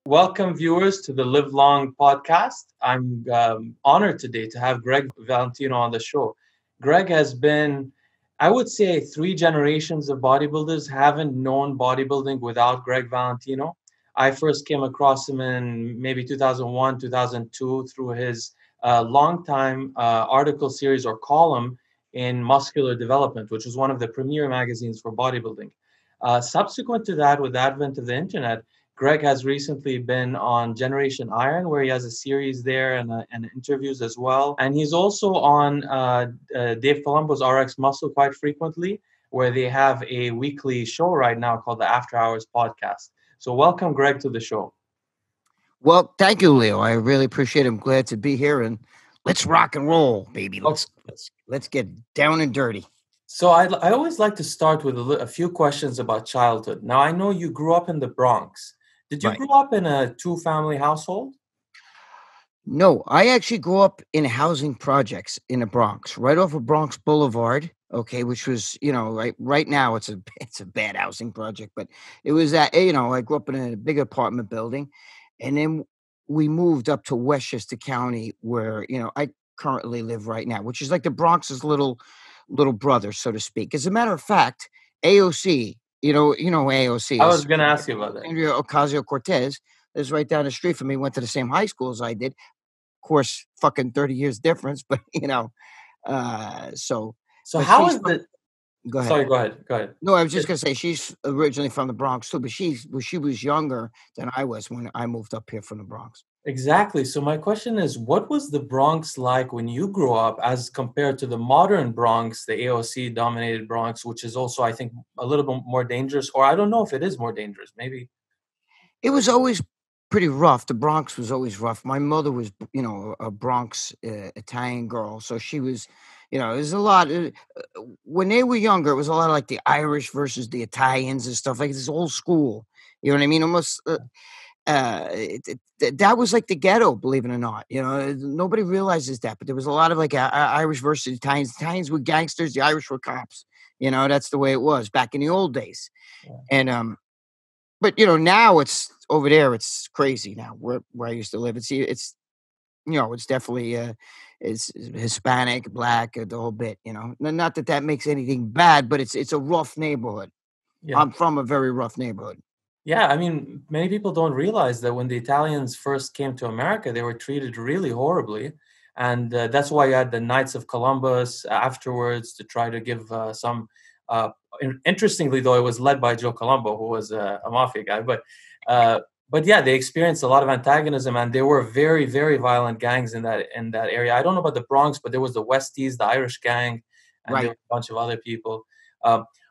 Welcome, viewers, to the Live Long podcast. I'm honored today to have Gregg Valentino on the show. Greg has been, I would say, three generations of bodybuilders haven't known bodybuilding without Gregg Valentino. I first came across him in maybe 2001, 2002 through his longtime article series or column in Muscular Development, which was one of the premier magazines for bodybuilding. Subsequent to that, with the advent of the internet, Greg has recently been on Generation Iron, where he has a series there and interviews as well. And he's also on Dave Palumbo's RX Muscle quite frequently, where they have a weekly show right now called the After Hours Podcast. So welcome, Greg, to the show. Well, thank you, Leo. I really appreciate it. I'm glad to be here, and let's rock and roll, baby. Let's get down and dirty. So I always like to start with a few questions about childhood. Now, I know you grew up in the Bronx. Did you grow up in a two-family household? No, I actually grew up in housing projects in the Bronx, right off of Bronx Boulevard. Okay, which was, right now it's a bad housing project, but it was that, I grew up in a big apartment building, and then we moved up to Westchester County, where I currently live right now, which is like the Bronx's little brother, so to speak. As a matter of fact, AOC. You know AOC. I was going to ask you about that. Andrea Ocasio-Cortez is right down the street from me. Went to the same high school as I did. Of course, fucking 30 years difference, but So how is the? Go ahead. Sorry, go ahead. No, I was just gonna say she's originally from the Bronx too, but she was younger than I was when I moved up here from the Bronx. Exactly. So my question is, what was the Bronx like when you grew up as compared to the modern Bronx, the AOC dominated Bronx, which is also, I think, a little bit more dangerous, or I don't know if it is more dangerous, maybe. It was always pretty rough. The Bronx was always rough. My mother was, a Bronx Italian girl. So she was, it was a lot. When they were younger, it was a lot like the Irish versus the Italians and stuff like this old school. You know what I mean? Almost. That was like the ghetto, believe it or not. Nobody realizes that, but there was a lot of like Irish versus Italians. Italians were gangsters, the Irish were cops. That's the way it was back in the old days. Yeah. And but now it's over there. It's crazy now where I used to live. It's definitely it's Hispanic, Black, the whole bit. Not that makes anything bad, but it's a rough neighborhood. Yeah. I'm from a very rough neighborhood. Yeah, I mean, many people don't realize that when the Italians first came to America, they were treated really horribly. And that's why you had the Knights of Columbus afterwards to try to give some... interestingly, though, it was led by Joe Colombo, who was a mafia guy. But yeah, they experienced a lot of antagonism, and there were very, very violent gangs in that area. I don't know about the Bronx, but there was the Westies, the Irish gang, and there were a bunch of other people.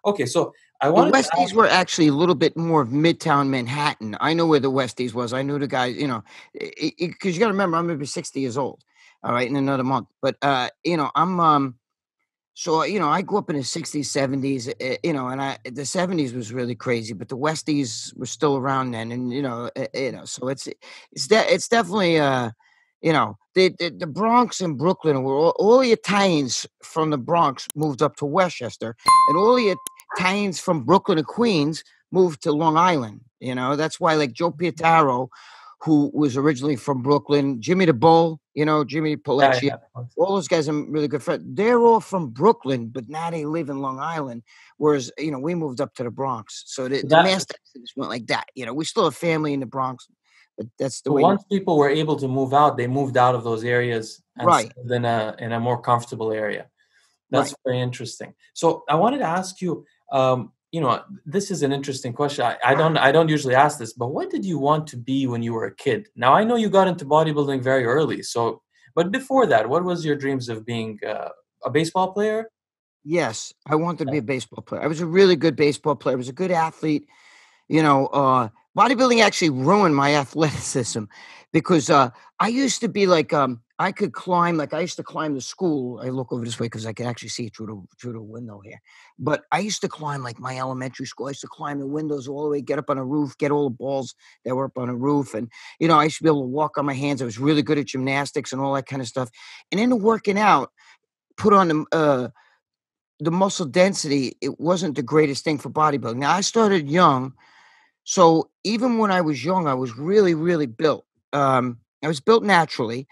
Okay, so... The Westies were actually a little bit more of Midtown Manhattan. I know where the Westies was. I knew the guys, because you got to remember, I'm going to be 60 years old, all right, in another month. But, I'm, so, I grew up in the 60s, 70s, and the 70s was really crazy, but the Westies were still around then. And, so it's definitely, the Bronx and Brooklyn were all the Italians from the Bronx moved up to Westchester, and all the Italians from Brooklyn and Queens moved to Long Island. That's why, like Joe Pietaro, who was originally from Brooklyn, Jimmy the Bull, Jimmy Pilecki, all those guys are really good friends. They're all from Brooklyn, but now they live in Long Island. Whereas, we moved up to the Bronx. So the mass exodus went like that. We still have family in the Bronx, but that's the way. Once people were able to move out, they moved out of those areas and settled in a more comfortable area. That's very interesting. So I wanted to ask you, this is an interesting question. I don't usually ask this, but what did you want to be when you were a kid? Now, I know you got into bodybuilding very early. But before that, what was your dreams of being a baseball player? Yes, I wanted to be a baseball player. I was a really good baseball player. I was a good athlete. Bodybuilding actually ruined my athleticism because I used to be like, I could climb, like I used to climb the school. I look over this way because I can actually see through the window here. But I used to climb like my elementary school. I used to climb the windows all the way, get up on a roof, get all the balls that were up on a roof. And, I used to be able to walk on my hands. I was really good at gymnastics and all that kind of stuff. And then the working out, put on the muscle density, it wasn't the greatest thing for bodybuilding. Now, I started young. So even when I was young, I was really, really built. I was built naturally.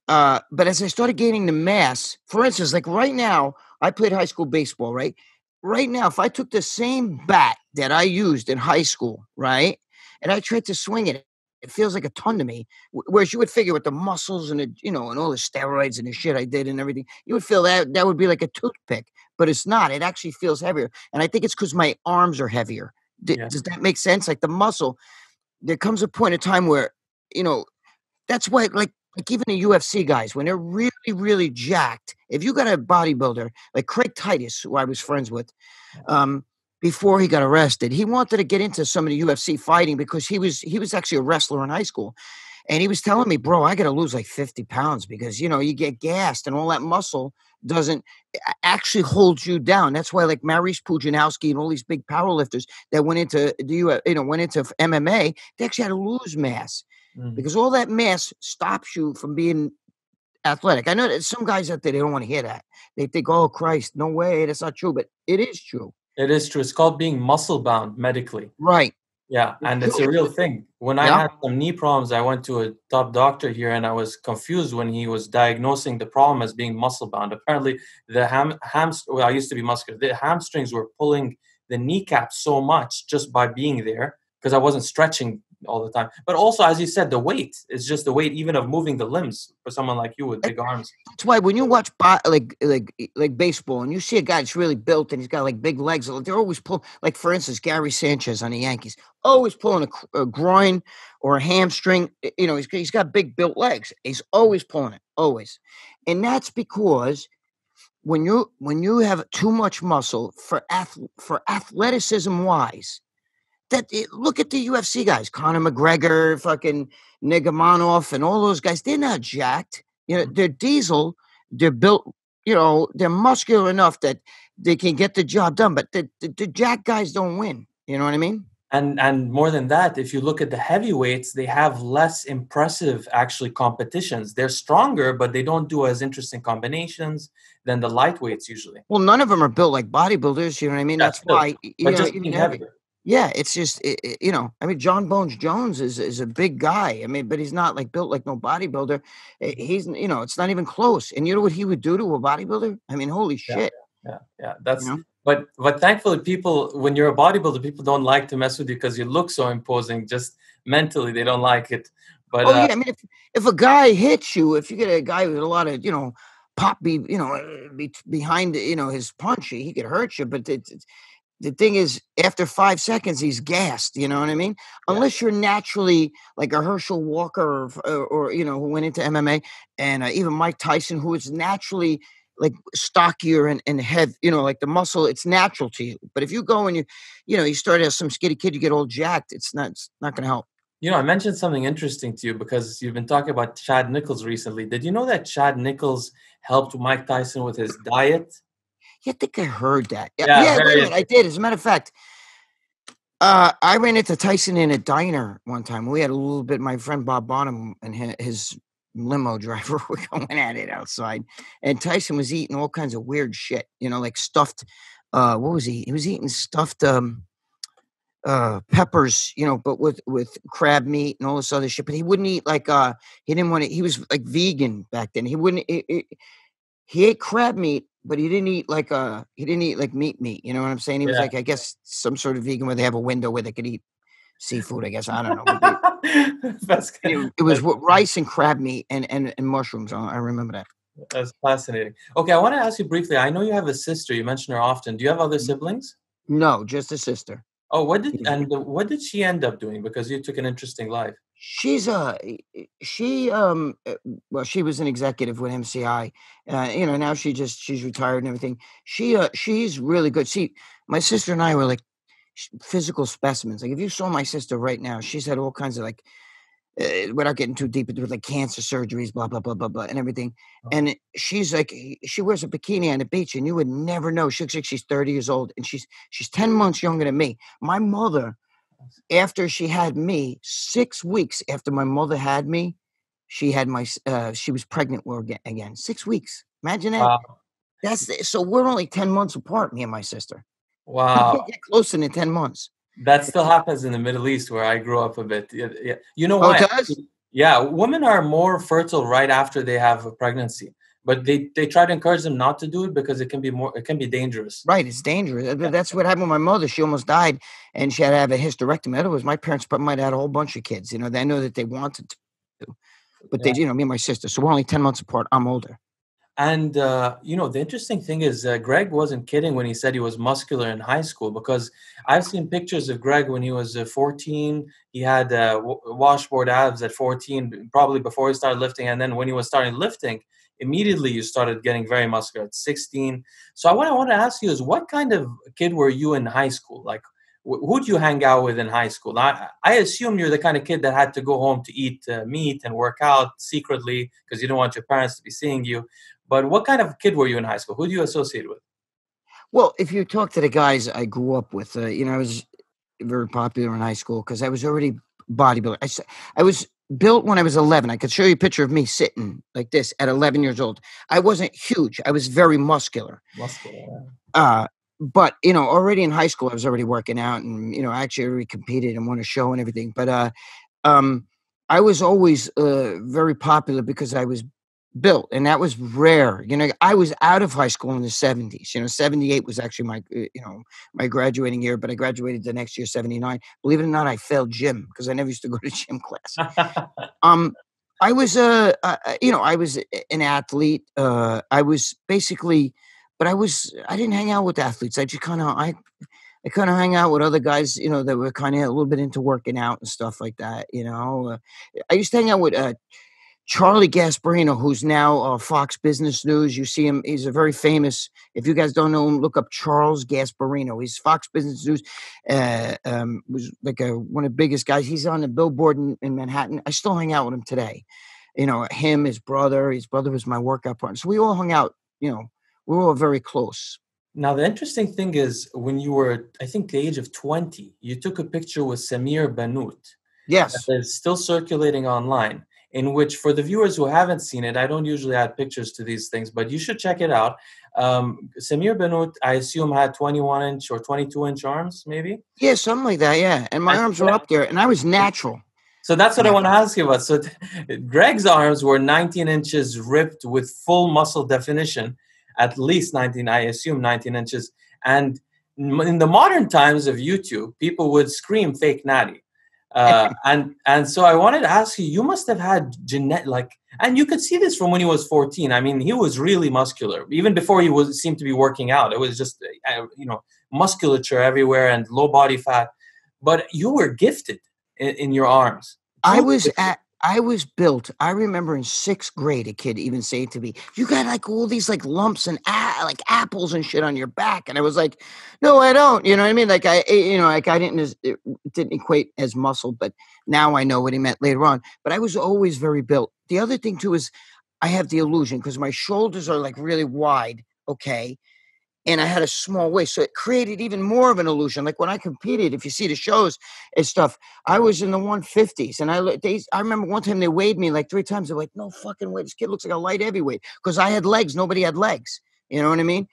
But as I started gaining the mass, for instance, like right now, I played high school baseball, right? Right now, if I took the same bat that I used in high school, right, and I tried to swing it, it feels like a ton to me. Whereas you would figure with the muscles and the, and all the steroids and the shit I did and everything, you would feel that that would be like a toothpick, but it's not. It actually feels heavier, and I think it's because my arms are heavier. Yeah. Does that make sense? Like the muscle, there comes a point in time where you know that's why, like even the UFC guys, when they're really, really jacked, if you got a bodybuilder like Craig Titus, who I was friends with, um, before he got arrested, he wanted to get into some of the UFC fighting because he was actually a wrestler in high school, and he was telling me, bro, I got to lose like 50 pounds because you get gassed and all that muscle doesn't actually hold you down. That's why like Maurice Pujanowski and all these big powerlifters that went into went into MMA, they actually had to lose mass Mhm. because all that mass stops you from being athletic. I know that some guys out there, they don't want to hear that. They think, oh Christ, no way, that's not true, but it is true. It is true. It's called being muscle bound medically. Right. Yeah, It's and true. it's a real thing. When I Yeah. had some knee problems, I went to a top doctor here, and I was confused when he was diagnosing the problem as being muscle bound. Apparently, the well, I used to be muscular. The hamstrings were pulling the kneecap so much just by being there because I wasn't stretching all the time. But also, as you said, the weight is just the weight even of moving the limbs for someone like you with big arms. That's why when you watch like baseball and you see a guy that's really built and he's got like big legs, they're always pull. Like for instance, Gary Sanchez on the Yankees, always pulling a groin or a hamstring. He's got big built legs. He's always pulling it, always, and that's because when you have too much muscle for athleticism wise, look at the UFC guys, Conor McGregor, fucking Nigamanovich, and all those guys. They're not jacked. They're diesel. They're built. They're muscular enough that they can get the job done. But the jack guys don't win. You know what I mean? And more than that, if you look at the heavyweights, they have less impressive actually competitions. They're stronger, but they don't do as interesting combinations than the lightweights usually. Well, none of them are built like bodybuilders. You know what I mean? Yeah, That's still, why but just being heavier. Yeah, it's just I mean, John Bones Jones is a big guy. I mean, but he's not like built like no bodybuilder. It's not even close. And you know what he would do to a bodybuilder? I mean, holy Yeah, shit. yeah. You That's know? but thankfully, people when you're a bodybuilder, people don't like to mess with you because you look so imposing. Just mentally, they don't like it. But Oh yeah, I mean, if a guy hits you, if you get a guy with a lot of behind his punch, he could hurt you. But the thing is, after 5 seconds, he's gassed. You know what I mean? yeah, Unless you're naturally like a Herschel Walker or who went into MMA, and even Mike Tyson, who is naturally like stockier and heavy, like the muscle, it's natural to you. But if you go and you start as some skinny kid, you get all jacked, it's not going to help. I mentioned something interesting to you because you've been talking about Chad Nichols recently. Did you know that Chad Nichols helped Mike Tyson with his diet? Yeah, I think I heard that. Yeah, Yeah, yeah, wait a very minute, I did. As a matter of fact, I ran into Tyson in a diner one time. We had a little bit. My friend Bob Bonham and his limo driver were going at it outside, and Tyson was eating all kinds of weird shit. Like stuffed. What was he? He was eating stuffed peppers. But with crab meat and all this other shit. But he wouldn't eat like he didn't want to. He was like vegan back then. He wouldn't. He ate crab meat, but he didn't eat like meat, you know what I'm saying? He was yeah. like, I guess, some sort of vegan where they have a window where they could eat seafood, I guess, I don't know, but they That's it was rice and crab meat and mushrooms, I remember that. that's fascinating. Okay, I want to ask you briefly. I know you have a sister. You mention her often. Do you have other Mhm. siblings? No, just a sister. Oh, Yeah. what did she end up doing? Because you took an interesting life. She's, well, she was an executive with MCI, now she's retired and everything. She's really good. See, my sister and I were like physical specimens. Like if you saw my sister right now, she's had all kinds of like without getting too deep into it, like cancer surgeries, blah blah blah blah blah, and everything. Oh, And she's like, she wears a bikini on the beach, and you would never know. She looks like she's 30 years old, and she's 10 months younger than me. My mother, after she had me, 6 weeks after my mother had me, she was pregnant again. 6 weeks. Imagine that. wow. So we're only 10 months apart, me and my sister. We Wow. can't get closer than 10 months. That still happens in the Middle East where I grew up a bit. Yeah. You know Oh, it why? does? Yeah, women are more fertile right after they have a pregnancy, but they try to encourage them not to do it because it can be dangerous. Right, it's dangerous. Yeah. That's what happened with my mother. She almost died, and she had to have a hysterectomy. Otherwise, my parents might have had a whole bunch of kids. They know that they wanted to, but Yeah. me and my sister. So we're only 10 months apart. I'm older. And the interesting thing is, Greg wasn't kidding when he said he was muscular in high school, because I've seen pictures of Greg when he was 14. He had washboard abs at 14, probably before he started lifting, and then when he was starting lifting, immediately you started getting very muscular at 16. So what I want to ask you is, what kind of kid were you in high school? Like, who'd you hang out with in high school? I assume you're the kind of kid that had to go home to eat meat and work out secretly because you don't want your parents to be seeing you. But what kind of kid were you in high school? Who do you associate with? Well, if you talk to the guys I grew up with, I was very popular in high school because I was already bodybuilder. I was built when I was 11. I could show you a picture of me sitting like this at 11 years old. I wasn't huge. I was very muscular. Muscular. But already in high school, I was already working out, and I actually already competed and won a show and everything. But I was always very popular because I was built, and that was rare. I was out of high school in the 70s. 78 was actually my graduating year, but I graduated the next year, 79. Believe it or not, I failed gym because I never used to go to gym class. I was I was an athlete. I was basically, but I didn't hang out with athletes. I just I kind of hang out with other guys, that were kind of a little bit into working out and stuff like that. I used to hang out with Charlie Gasparino, who's now Fox Business News. You see him; he's a very famous. If you guys don't know him, look up Charles Gasparino. He's Fox Business News. Was like one of the biggest guys. He's on the billboard in Manhattan. I still hang out with him today. Him, his brother. His brother was my workout partner. So we all hung out. We were all very close. Now, the interesting thing is, when you were, I think, the age of 20, you took a picture with Samir Banout that Yes. is still circulating online, in which, for the viewers who haven't seen it, I don't usually add pictures to these things, but you should check it out. Samir Banout, I assume, had 21-inch or 22-inch arms, maybe? Yeah, something like that. Yeah, and my arms were up there, and I was natural. So that's what I want to ask you about. So Greg's arms were 19 inches ripped with full muscle definition, at least 19, I assume 19 inches. And in the modern times of YouTube, people would scream fake natty. And so I wanted to ask you, you must have had and you could see this from when he was 14. I mean, he was really muscular. Even before he seemed to be working out, it was just, musculature everywhere and low body fat. But you were gifted in your arms. I was built. I remember in 6th grade, a kid even saying to me, "You got like all these like lumps and like apples and shit on your back," and I was like, "No, I don't." You know what I mean? Like I didn't it didn't equate as muscle, but now I know what he meant later on. But I was always very built. The other thing too is I have the illusion because my shoulders are like really wide. Okay. And I had a small waist, so it created even more of an illusion. Like when I competed, if you see the shows and stuff, I was in the 150s, and I remember one time they weighed me like 3 times. They're like, "No fucking way, this kid looks like a light heavyweight," because I had legs, nobody had legs. You know what I mean?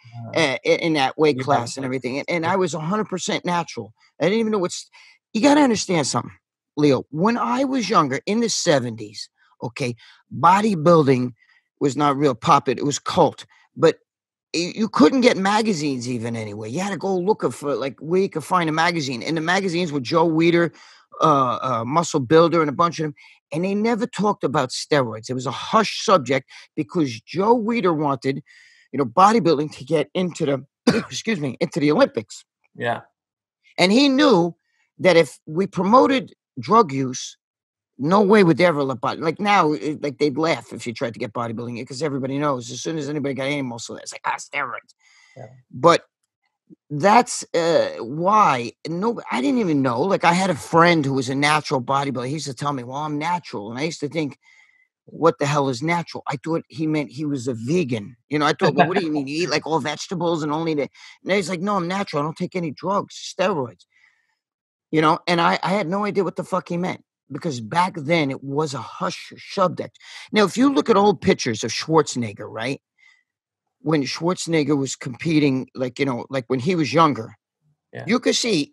In that weight class and everything, and I was 100% natural. I didn't even know what's. You got to understand something, Leo. When I was younger, in the 70s, okay, bodybuilding was not real popular. It was cult, but you couldn't get magazines even anyway. You had to go looking for like where you could find a magazine. And the magazines were Joe Weider, Muscle Builder, and a bunch of them. And they never talked about steroids. It was a hush subject because Joe Weider wanted, bodybuilding to get into the, into the Olympics. Yeah. And he knew that if we promoted drug use, no way would they ever let body. Like now, like they'd laugh if you tried to get bodybuilding because everybody knows as soon as anybody got any muscle, it's like steroids. Yeah. But that's why I didn't even know. Like I had a friend who was a natural bodybuilder. He used to tell me, "Well, I'm natural," and I used to think, "What the hell is natural?" I thought he meant he was a vegan. I thought, "Well, what do you mean? You eat like all vegetables and only the?" And he's like, "No, I'm natural. I don't take any drugs, steroids." And I had no idea what the fuck he meant. Because back then it was a hush subject. Now, if you look at old pictures of Schwarzenegger, right? When Schwarzenegger was competing, like when he was younger, Yeah. you could see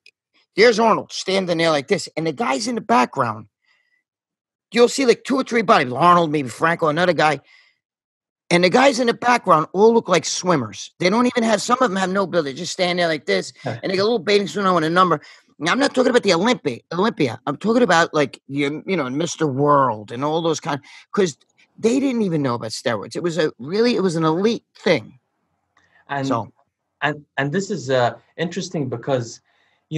There's Arnold standing there like this, and the guys in the background, you'll see like 2 or 3 bodies. Arnold, maybe Franco, another guy. And the guys in the background all look like swimmers. They don't even have, some of them have no build. They just stand there like this, and they got a little bathing suit on with a number. Now, I'm not talking about the Olympia. I'm talking about like, Mr. World and all those because they didn't even know about steroids. It was an elite thing. And and this is interesting because we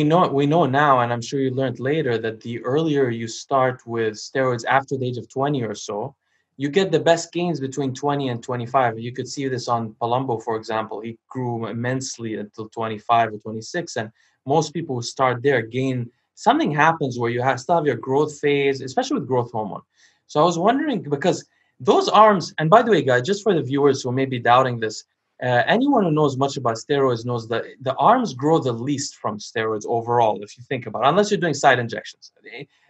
know now, and I'm sure you learned later, that the earlier you start with steroids after the age of 20 or so, you get the best gains between 20 and 25. You could see this on Palumbo, for example. He grew immensely until 25 or 26, and most people who start there gain. Something happens where you still have your growth phase, especially with growth hormone. So I was wondering, because those arms, and by the way, guys, just for the viewers who may be doubting this, anyone who knows much about steroids knows that the arms grow the least from steroids overall, if you think about it, unless you're doing side injections.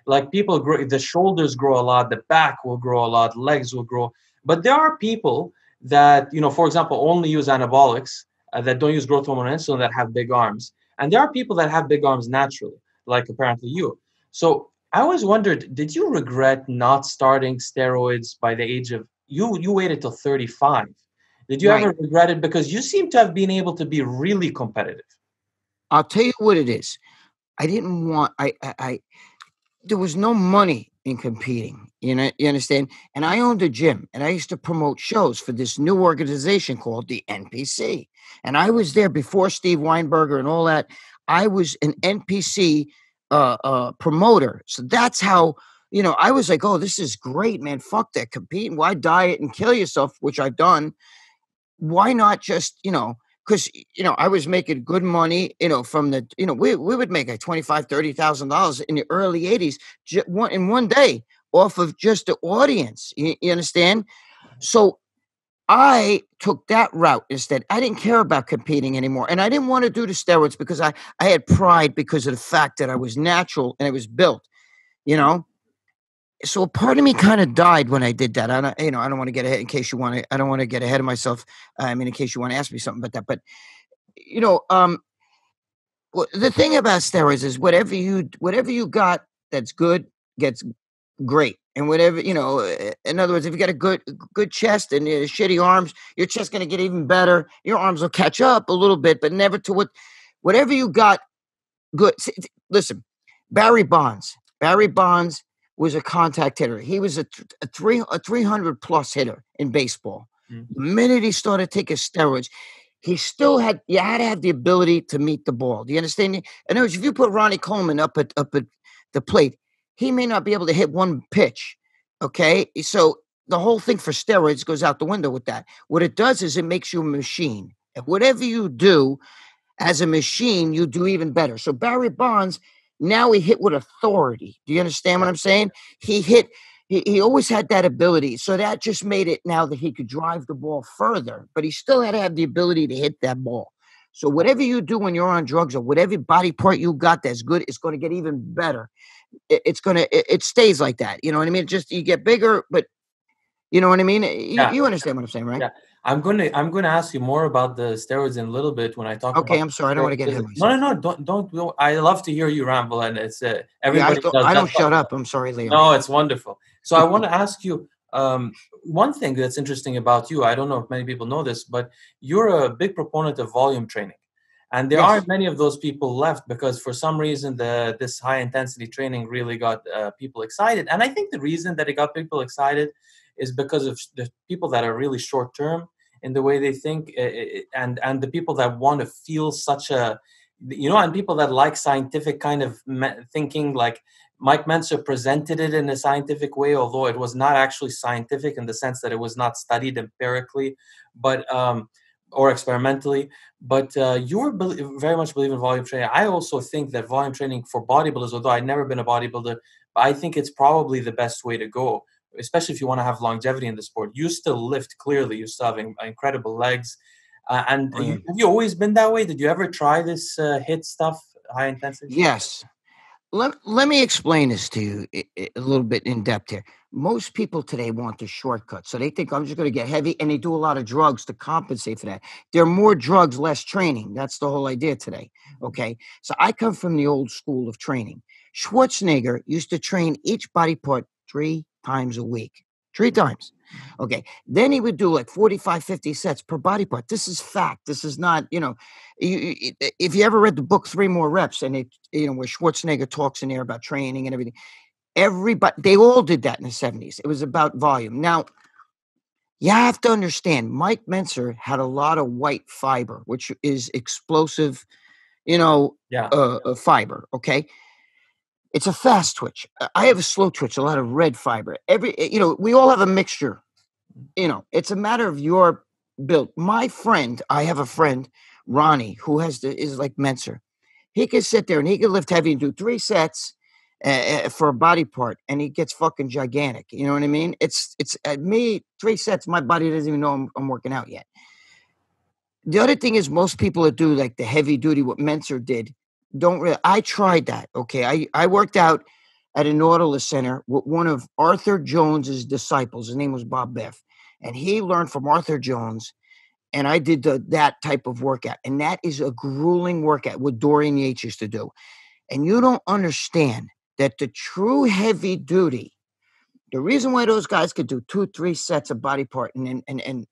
Like people grow, the shoulders grow a lot, the back will grow a lot, legs will grow. But there are people that, for example, only use anabolics, that don't use growth hormone and insulin, that have big arms. And there are people that have big arms naturally, like apparently you. So I always wondered, did you regret not starting steroids by the age of, you waited till 35? Did you ever regret it? Because you seem to have been able to be really competitive. I'll tell you what it is. I didn't want, there was no money in competing. You understand? And I owned a gym, and I used to promote shows for this new organization called the NPC. And I was there before Steve Weinberger and all that. I was an NPC promoter. So that's how, I was like, oh, this is great, man. Fuck that competing. Why diet and kill yourself, which I've done. Why not just, because, I was making good money, from the, we would make like $25,000, $30,000 in the early 80s in one day off of just the audience. You understand? So I took that route instead. I didn't care about competing anymore. And I didn't want to do the steroids because I had pride because of the fact that I was natural and I was built, So a part of me kind of died when I did that. I don't want to get ahead I don't want to get ahead of myself. In case you want to ask me something about that, but the thing about steroids is whatever you got that's good gets great. And whatever, in other words, if you got a good chest and shitty arms, your chest's going to get even better. Your arms will catch up a little bit, but never to whatever you got good. Listen, Barry Bonds was a contact hitter. He was a 300 plus hitter in baseball. Mm-hmm. The minute he started taking steroids, you had to have the ability to meet the ball. Do you understand? In other words, if you put Ronnie Coleman up at the plate, he may not be able to hit one pitch. Okay. So the whole thing for steroids goes out the window with that. What it does is it makes you a machine. And whatever you do as a machine, you do even better. So Barry Bonds, now he hit with authority. Do you understand what I'm saying? He always had that ability. So that just made it now that he could drive the ball further, but he still had to have the ability to hit that ball. So whatever you do when you're on drugs or whatever body part you got that's good, it's going to get even better. It stays like that. You know what I mean? Just you get bigger, but you know what I mean? You understand what I'm saying, right? Yeah. I'm going to ask you more about the steroids in a little bit when I talk. Okay, I'm sorry. I don't want to get ahead of myself. No, don't. I love to hear you ramble, and it's everybody. Yeah, I don't shut up. I'm sorry, Leo. No, it's wonderful. So I want to ask you one thing that's interesting about you. I don't know if many people know this, but you're a big proponent of volume training, and there aren't many of those people left because for some reason this high intensity training really got people excited. And I think the reason that it got people excited is because of the people that are really short term in the way they think, and the people that want to feel such a, and people that like scientific kind of thinking, like Mike Mentzer presented it in a scientific way, although it was not actually scientific in the sense that it was not studied empirically, but or experimentally. But you very much believe in volume training. I also think that volume training for bodybuilders, although I've never been a bodybuilder, I think it's probably the best way to go, especially if you want to have longevity in the sport. You still lift clearly. You still have incredible legs. Have you always been that way? Did you ever try this HIIT stuff, high intensity? Yes. let me explain this to you a little bit in depth here. Most people today want the shortcut. So they think I'm just going to get heavy, and they do a lot of drugs to compensate for that. There are more drugs, less training. That's the whole idea today. Okay. So I come from the old school of training. Schwarzenegger used to train each body part 3 times a week. 3 times. Okay. Then he would do like 45, 50 sets per body part. This is fact. This is not, if you ever read the book Three More Reps, and where Schwarzenegger talks in there about training and everything, everybody, they all did that in the 70s. It was about volume. Now, you have to understand, Mike Mentzer had a lot of white fiber, which is explosive, fiber. Okay. It's a fast twitch. I have a slow twitch, a lot of red fiber. We all have a mixture. It's a matter of your build. I have a friend, Ronnie, who is like Mentzer. He could sit there and he could lift heavy and do 3 sets for a body part, and he gets fucking gigantic. You know what I mean? It's me 3 sets. My body doesn't even know I'm working out yet. The other thing is, most people that do like the heavy duty, what Mentzer did, don't really. I tried that. Okay, I worked out at a Nautilus Center with one of Arthur Jones's disciples. His name was Bob Biff, and he learned from Arthur Jones. And I did that type of workout, and that is a grueling workout, what Dorian Yates used to do. And you don't understand that the true heavy duty, the reason why those guys could do 2, 3 sets of body part and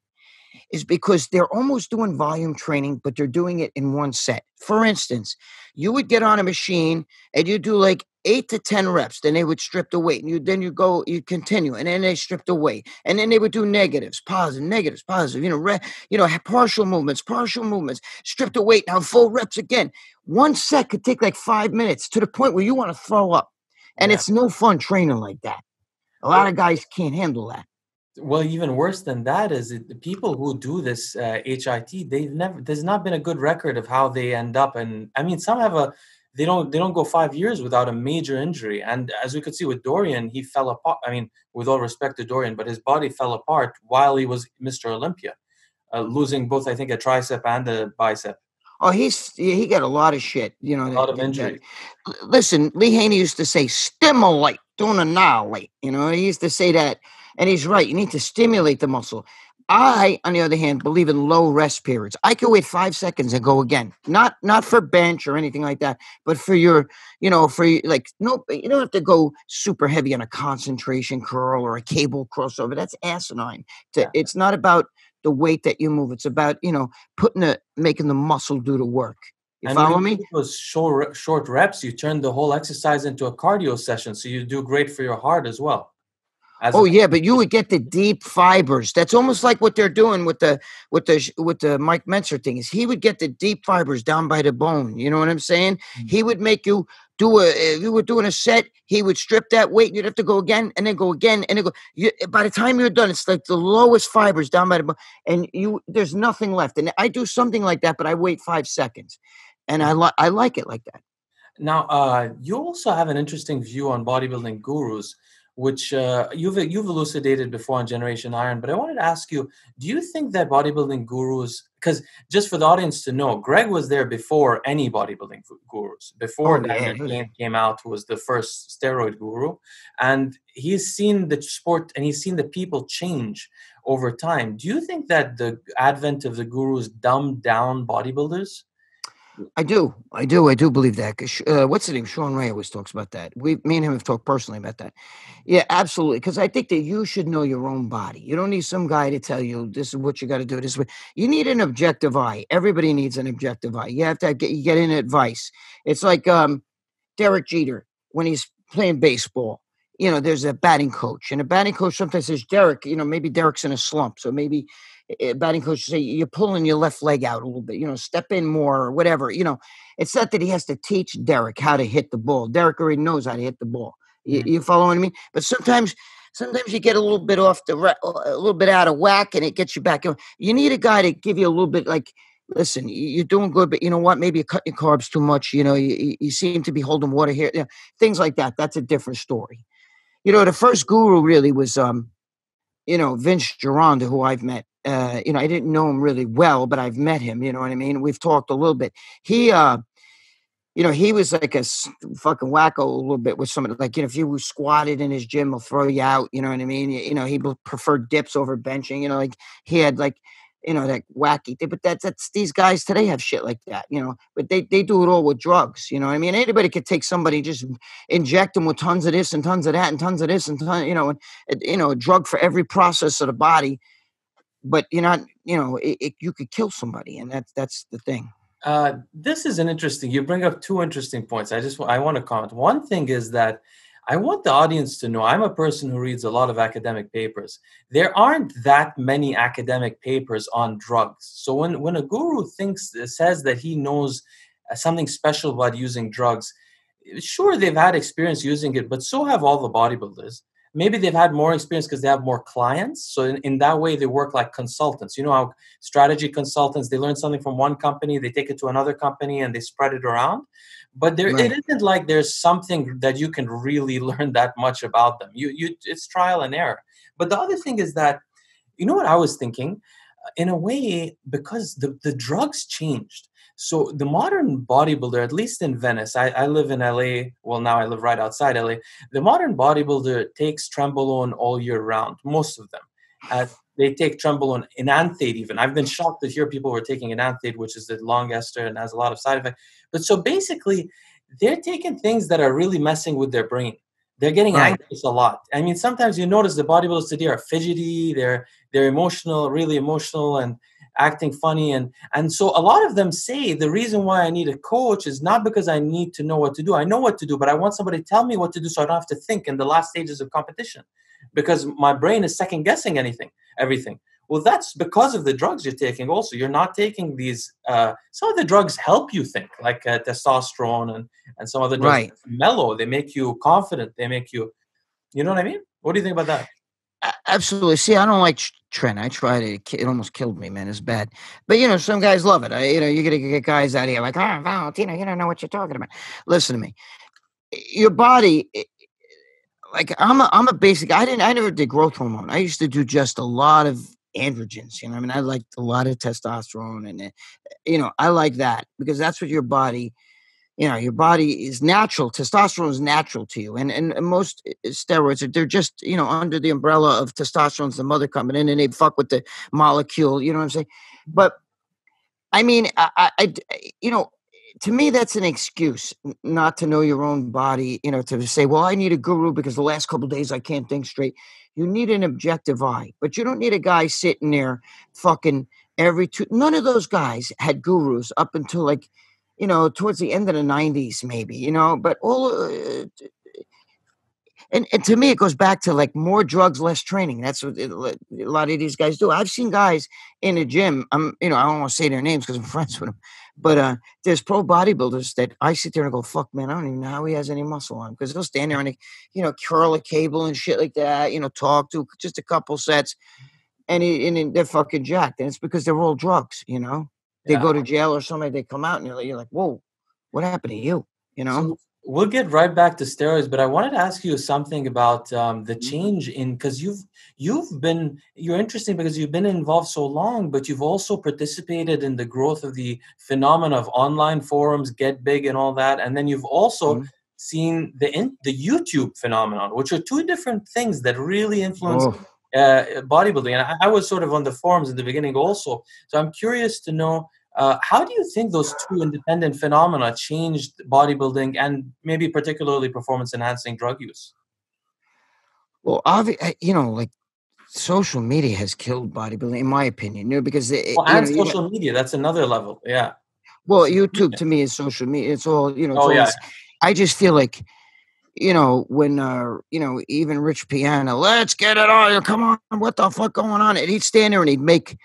is because they're almost doing volume training, but they're doing it in 1 set. For instance, you would get on a machine and you do like 8 to 10 reps, then they would strip the weight, and you continue, and then they strip the weight, and then they would do negatives, positive, partial movements, strip the weight, now full reps again. 1 set could take like 5 minutes, to the point where you want to throw up, and it's no fun training like that. A lot of guys can't handle that. Well, even worse than that is the people who do this HIT. There's not been a good record of how they end up, and I mean, some have they don't go 5 years without a major injury. And as we could see with Dorian, he fell apart. I mean, with all respect to Dorian, but his body fell apart while he was Mr. Olympia, losing both, I think, a tricep and a bicep. Oh, he got a lot of shit, A lot of injuries. Listen, Lee Haney used to say, stimulate, don't annihilate. He used to say that, and he's right. You need to stimulate the muscle. I, on the other hand, believe in low rest periods. I can wait 5 seconds and go again. Not for bench or anything like that, but for no, you don't have to go super heavy on a concentration curl or a cable crossover. That's asinine. It's not about the weight that you move. It's about, making the muscle do the work. You follow me? Those short reps, you turn the whole exercise into a cardio session, so you do great for your heart as well. But you would get the deep fibers. That's almost like what they're doing with the Mike Mentzer thing. Is he would get the deep fibers down by the bone. You know what I'm saying? Mm-hmm. He would make you if you were doing a set, he would strip that weight. You'd have to go again and then go again and then go. By the time you're done, it's like the lowest fibers down by the bone, and there's nothing left. And I do something like that, but I wait 5 seconds, and I like it like that. Now, you also have an interesting view on bodybuilding gurus, which you've elucidated before on Generation Iron. But I wanted to ask you, do you think that bodybuilding gurus, because just for the audience to know, Gregg was there before any bodybuilding gurus, before came out, who was the first steroid guru, and he's seen the sport and he's seen the people change over time. Do you think that the advent of the gurus dumbed down bodybuilders? I do believe that. What's the name? Sean Ray always talks about that. Me and him have talked personally about that. Yeah, absolutely. Because I think that you should know your own body. You don't need some guy to tell you this is what you got to do. This way. You need an objective eye. Everybody needs an objective eye. You have to get in advice. It's like Derek Jeter when he's playing baseball. There's a batting coach, and a batting coach sometimes says, Derek, maybe Derek's in a slump, so maybe a batting coach say, you're pulling your left leg out a little bit, step in more or whatever. It's not that he has to teach Derek how to hit the ball. Derek already knows how to hit the ball. You follow what I mean? But sometimes you get a little bit a little bit out of whack, and it gets you back. You need a guy to give you a little bit like, listen, you're doing good, but you know what? Maybe you're cutting your carbs too much. You seem to be holding water here. Things like that. That's a different story. The first guru really was, Vince Gironda, who I've met. I didn't know him really well, but I've met him. You know what I mean? We've talked a little bit. He, he was like fucking wacko a little bit with somebody. Like, if you squatted in his gym, he'll throw you out. You know what I mean? He preferred dips over benching. Like he had like, that wacky thing. But that's these guys today have shit like that. But they do it all with drugs. You know what I mean? Anybody could take somebody, just inject them with tons of this and tons of that and tons of this and a drug for every process of the body. But you're not, you could kill somebody, and that's the thing. This is you bring up two interesting points. I want to comment. One thing is that I want the audience to know I'm a person who reads a lot of academic papers. There aren't that many academic papers on drugs. So when a guru says that he knows something special about using drugs, sure, they've had experience using it, but so have all the bodybuilders. Maybe they've had more experience because they have more clients. So in that way, they work like consultants. You know how strategy consultants, they learn something from one company, they take it to another company and they spread it around. But it isn't like there's something that you can really learn that much about them. It's trial and error. But the other thing is that, you know what I was thinking? In a way, because the drugs changed. So the modern bodybuilder, at least in Venice, I live in LA. Well, now I live right outside LA. The modern bodybuilder takes Trenbolone all year round, most of them. They take Trenbolone, enanthate even. I've been shocked to hear people were taking enanthate, which is the long ester and has a lot of side effects. But so basically, they're taking things that are really messing with their brain. They're getting anxious a lot. I mean, sometimes you notice the bodybuilders today are fidgety, they're emotional, really emotional, and acting funny. And so a lot of them say the reason why I need a coach is not because I need to know what to do. I know what to do, but I want somebody to tell me what to do so I don't have to think in the last stages of competition, because my brain is second guessing everything. Well, that's because of the drugs you're taking also. You're not taking these, some of the drugs help you think, like testosterone and some other drugs mellow. They make you confident. They make you, you know what I mean? What do you think about that? Absolutely. See, I don't like Trent. I tried it. It almost killed me, man. It's bad. But, some guys love it. You're going to get guys out here like, Valentino, you don't know what you're talking about. Listen to me. Your body, like I'm a basic, I never did growth hormone. I used to do just a lot of androgens. I liked a lot of testosterone and, I like that because that's what your body, your body is natural. Testosterone is natural to you. And most steroids, they're just, under the umbrella of testosterone's the mother coming in and they fuck with the molecule. You know what I'm saying? But I mean, to me, that's an excuse not to know your own body, to say, well, I need a guru because the last couple of days I can't think straight. You need an objective eye, but you don't need a guy sitting there fucking none of those guys had gurus up until like, towards the end of the 90s, maybe, but and to me, it goes back to like more drugs, less training. That's what a lot of these guys do. I've seen guys in the gym. I don't want to say their names because I'm friends with them, but there's pro bodybuilders that I sit there and go, fuck, man, I don't even know how he has any muscle on because they'll stand there and curl a cable and shit like that, talk to just a couple sets and they're fucking jacked. And it's because they're all drugs, They go to jail or something, they come out and you're like, whoa, what happened to you? So we'll get right back to steroids, but I wanted to ask you something about the change because you're interesting because you've been involved so long, but you've also participated in the growth of the phenomena of online forums, Get Big and all that. And then you've also seen the YouTube phenomenon, which are two different things that really influence bodybuilding. And I was sort of on the forums in the beginning also. So I'm curious to know, how do you think those two independent phenomena changed bodybuilding and maybe particularly performance-enhancing drug use? Well, like social media has killed bodybuilding, in my opinion. Because social media, that's another level. Yeah. Well, YouTube to me is social media. It's all I just feel like when even Rich Piana, let's get it on. Come on, what the fuck going on? And he'd stand there and he'd make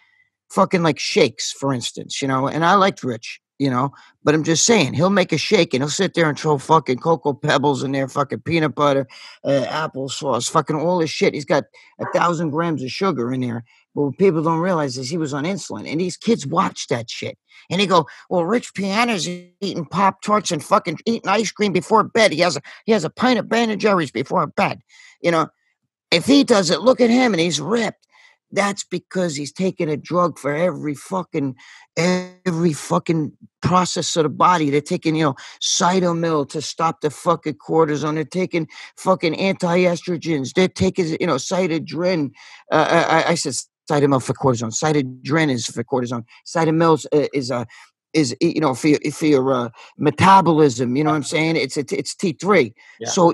fucking like shakes, for instance, and I liked Rich, but I'm just saying he'll make a shake and he'll sit there and throw fucking cocoa pebbles in there, fucking peanut butter, applesauce, fucking all this shit. He's got 1,000 grams of sugar in there. But what people don't realize is he was on insulin, and these kids watch that shit and they go, "Well, Rich Piana's eating Pop-Tarts and fucking eating ice cream before bed. He has a pint of Ben and Jerry's before bed. If he does it, look at him and he's ripped." That's because he's taking a drug for every fucking process of the body. They're taking, cytomel to stop the fucking cortisone. They're taking fucking anti-estrogens. They're taking, cytodrin. I said cytomel for cortisone. Cytodrin is for cortisone. Cytomel is for your metabolism. You know what I'm saying? It's T3. Yeah. So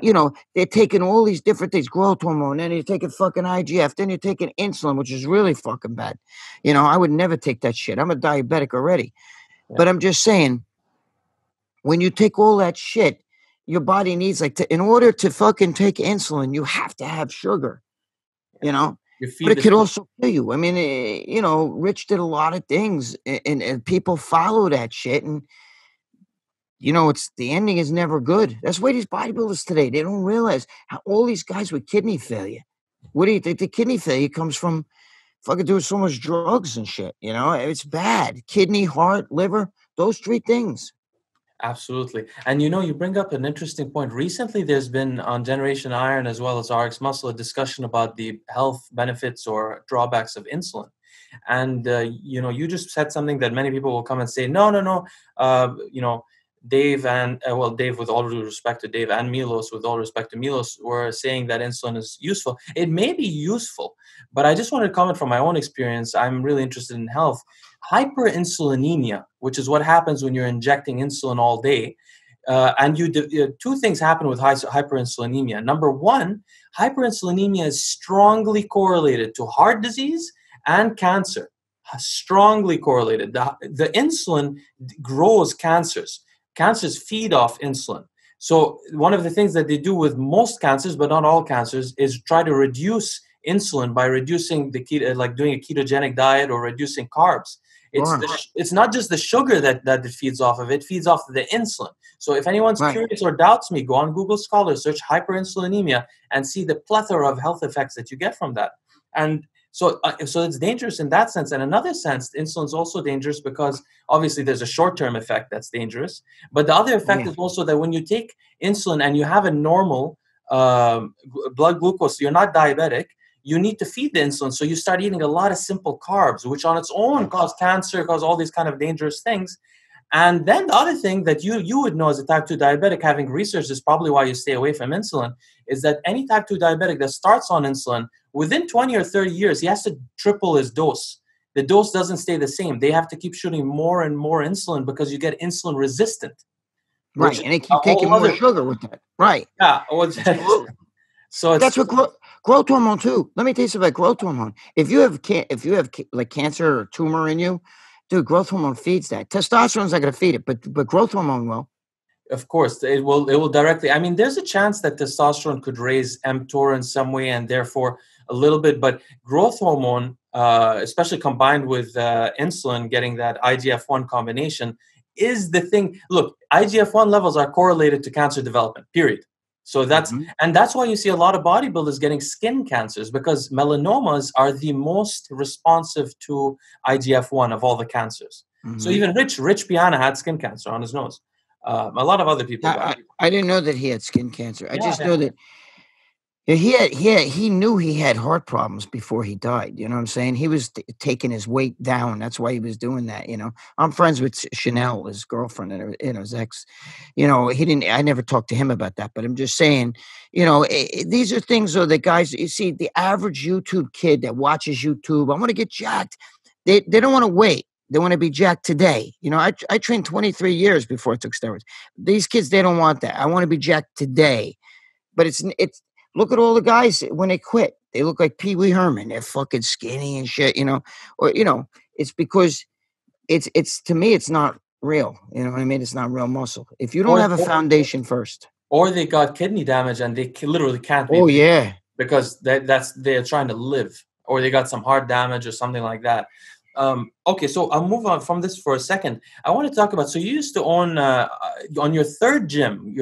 they're taking all these different things, growth hormone. Then you're taking fucking IGF. Then you're taking insulin, which is really fucking bad. I would never take that shit. I'm a diabetic already. Yeah. But I'm just saying, when you take all that shit, your body needs in order to fucking take insulin, you have to have sugar. But it could also kill you. I mean, Rich did a lot of things, and people follow that shit, and it's the ending is never good. That's why these bodybuilders today, they don't realize how all these guys with kidney failure. What do you think? The kidney failure comes from fucking doing so much drugs and shit. It's bad. Kidney, heart, liver, those three things. Absolutely. And you bring up an interesting point. Recently, there's been on Generation Iron as well as RX Muscle a discussion about the health benefits or drawbacks of insulin. And, you just said something that many people will come and say, no. Dave and, Dave, with all due respect to Dave, and Milos, with all respect to Milos, were saying that insulin is useful. It may be useful, but I just wanted to comment from my own experience. I'm really interested in health. Hyperinsulinemia, which is what happens when you're injecting insulin all day. And two things happen with hyperinsulinemia. Number one, hyperinsulinemia is strongly correlated to heart disease and cancer. Strongly correlated. The insulin grows cancers. Cancers feed off insulin. So one of the things that they do with most cancers, but not all cancers, is try to reduce insulin by reducing like doing a ketogenic diet or reducing carbs. It's not just the sugar that it feeds off of. It feeds off of the insulin. So if anyone's curious or doubts me, go on Google Scholar, search hyperinsulinemia, and see the plethora of health effects that you get from that. And so it's dangerous in that sense. And another sense, insulin is also dangerous because obviously there's a short-term effect that's dangerous. But the other effect is also that when you take insulin and you have a normal blood glucose, you're not diabetic, you need to feed the insulin. So you start eating a lot of simple carbs, which on its own cause cancer, cause all these kind of dangerous things. And then the other thing that you would know as a type 2 diabetic, having researched this, probably why you stay away from insulin, is that any type 2 diabetic that starts on insulin, within 20 or 30 years, he has to triple his dose. The dose doesn't stay the same. They have to keep shooting more and more insulin because you get insulin resistant. Right, and they keep taking more sugar with that. Right. Yeah. So that's what growth hormone too. Let me tell you something about growth hormone. If you have like cancer or tumor in you, dude, growth hormone feeds that. Testosterone's not going to feed it, but growth hormone will. Of course, it will directly. I mean, there's a chance that testosterone could raise mTOR in some way, and therefore a little bit. But growth hormone, especially combined with insulin, getting that IGF-1 combination, is the thing. Look, IGF-1 levels are correlated to cancer development. Period. So that's why you see a lot of bodybuilders getting skin cancers, because melanomas are the most responsive to IGF-1 of all the cancers. So even Rich Piana had skin cancer on his nose. A lot of other people. I didn't know that he had skin cancer. I just know that he knew he had heart problems before he died. You know what I'm saying? He was taking his weight down. That's why he was doing that. I'm friends with Chanel, his girlfriend, and his ex. I never talked to him about that, but I'm just saying, these are things that guys, you see, the average YouTube kid that watches YouTube, I want to get jacked. They don't want to wait. They want to be jacked today. I trained 23 years before I took steroids. These kids, they don't want that. I want to be jacked today. But it's look at all the guys when they quit. They look like Pee Wee Herman. They're fucking skinny and shit, it's because it's to me, it's not real. You know what I mean? It's not real muscle. If you don't have a foundation first. Or they got kidney damage and they literally can't be. Oh, yeah. Because they're trying to live. Or they got some heart damage or something like that. Okay, so I'll move on from this for a second. I want to talk about, so you used to own, on your third gym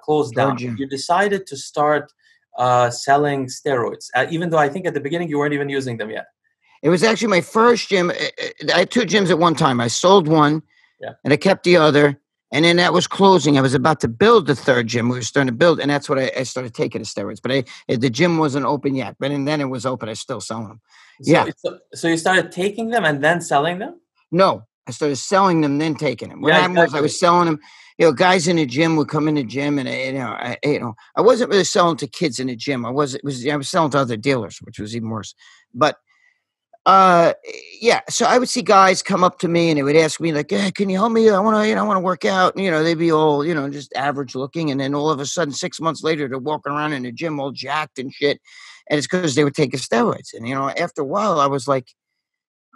closed down. You decided to start selling steroids, even though I think at the beginning you weren't even using them yet. It was actually my first gym. I had two gyms at one time. I sold one and I kept the other. And then that was closing. I was about to build the third gym. We were starting to build, and that's what I started taking the steroids. But the gym wasn't open yet. But then it was open. I was still selling them. Yeah. So you started taking them and then selling them? No, I started selling them, then taking them. What Yeah, happened was I exactly. was selling them. Guys in the gym would come in the gym, and I wasn't really selling to kids in the gym. I was selling to other dealers, which was even worse. But uh, yeah, so I would see guys come up to me and they would ask me like, "Hey, can you help me? I want to, I want to work out." And, they'd be all, just average looking, and then all of a sudden, 6 months later, they're walking around in the gym all jacked and shit, and it's because they were taking steroids. And after a while, I was like,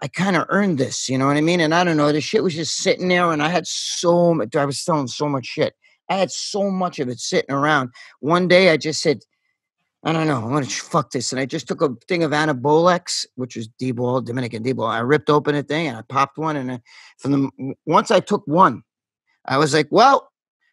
I kind of earned this, you know what I mean? And I don't know, the shit was just sitting there, and I had so much. I was selling so much shit. I had so much of it sitting around. One day, I just said, I don't know. I'm gonna fuck this, and I just took a thing of Anabolex, which was D-ball, Dominican D-ball. I ripped open a thing and I popped one, and once I took one, I was like, well,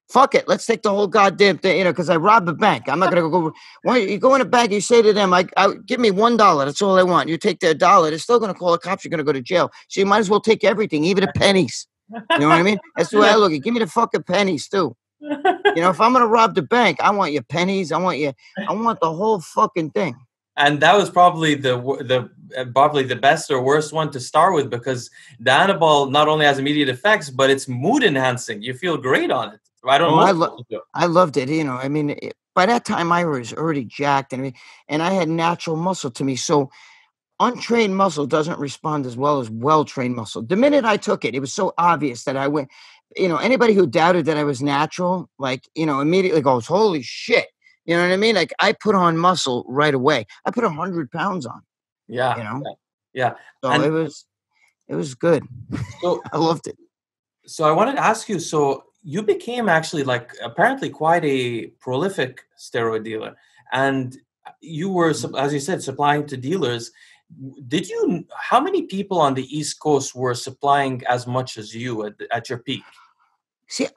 fuck it, let's take the whole goddamn thing, because I robbed a bank. I'm not gonna go. When you go in a bank, you say to them, I give me $1. That's all I want. You take their dollar, they're still gonna call the cops. You're gonna go to jail. So you might as well take everything, even the pennies. You know what I mean? That's the way I look at it. Give me the fucking pennies too. If I'm gonna rob the bank, I want your pennies. I want the whole fucking thing. And that was probably probably the best or worst one to start with, because the Anabol not only has immediate effects, but it's mood enhancing. You feel great on it. I don't know. I loved it. I mean, by that time I was already jacked, and I had natural muscle to me. So untrained muscle doesn't respond as well-trained muscle. The minute I took it, it was so obvious that I went. Anybody who doubted that I was natural, immediately goes, "Holy shit!" You know what I mean? Like, I put on muscle right away. I put 100 pounds on. Yeah. Yeah. So And it was good. So I loved it. So I wanted to ask you. So you became actually apparently quite a prolific steroid dealer, and you were, as you said, supplying to dealers. How many people on the East Coast were supplying as much as you at your peak? See,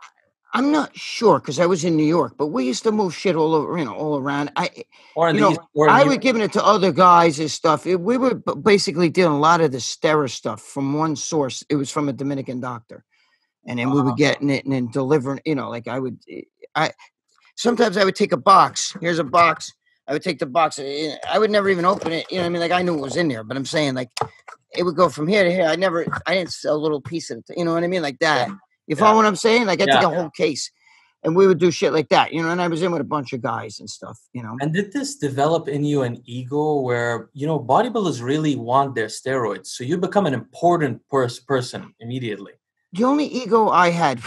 I'm not sure because I was in New York, but we used to move shit all over, all around. I was giving it to other guys and stuff. We were basically dealing a lot of the Stera stuff from one source. It was from a Dominican doctor, and then we were getting it and then delivering. Sometimes I would take a box. Here's a box. I would take the box. I would never even open it. You know what I mean? Like, I knew it was in there, but I'm saying, like, it would go from here to here. I didn't sell a little piece of it. You know what I mean? Like that. Yeah. You follow what I'm saying? Like, I take a whole case, and we would do shit like that. And I was in with a bunch of guys and stuff. And did this develop in you an ego where, bodybuilders really want their steroids? So you become an important person immediately. The only ego I had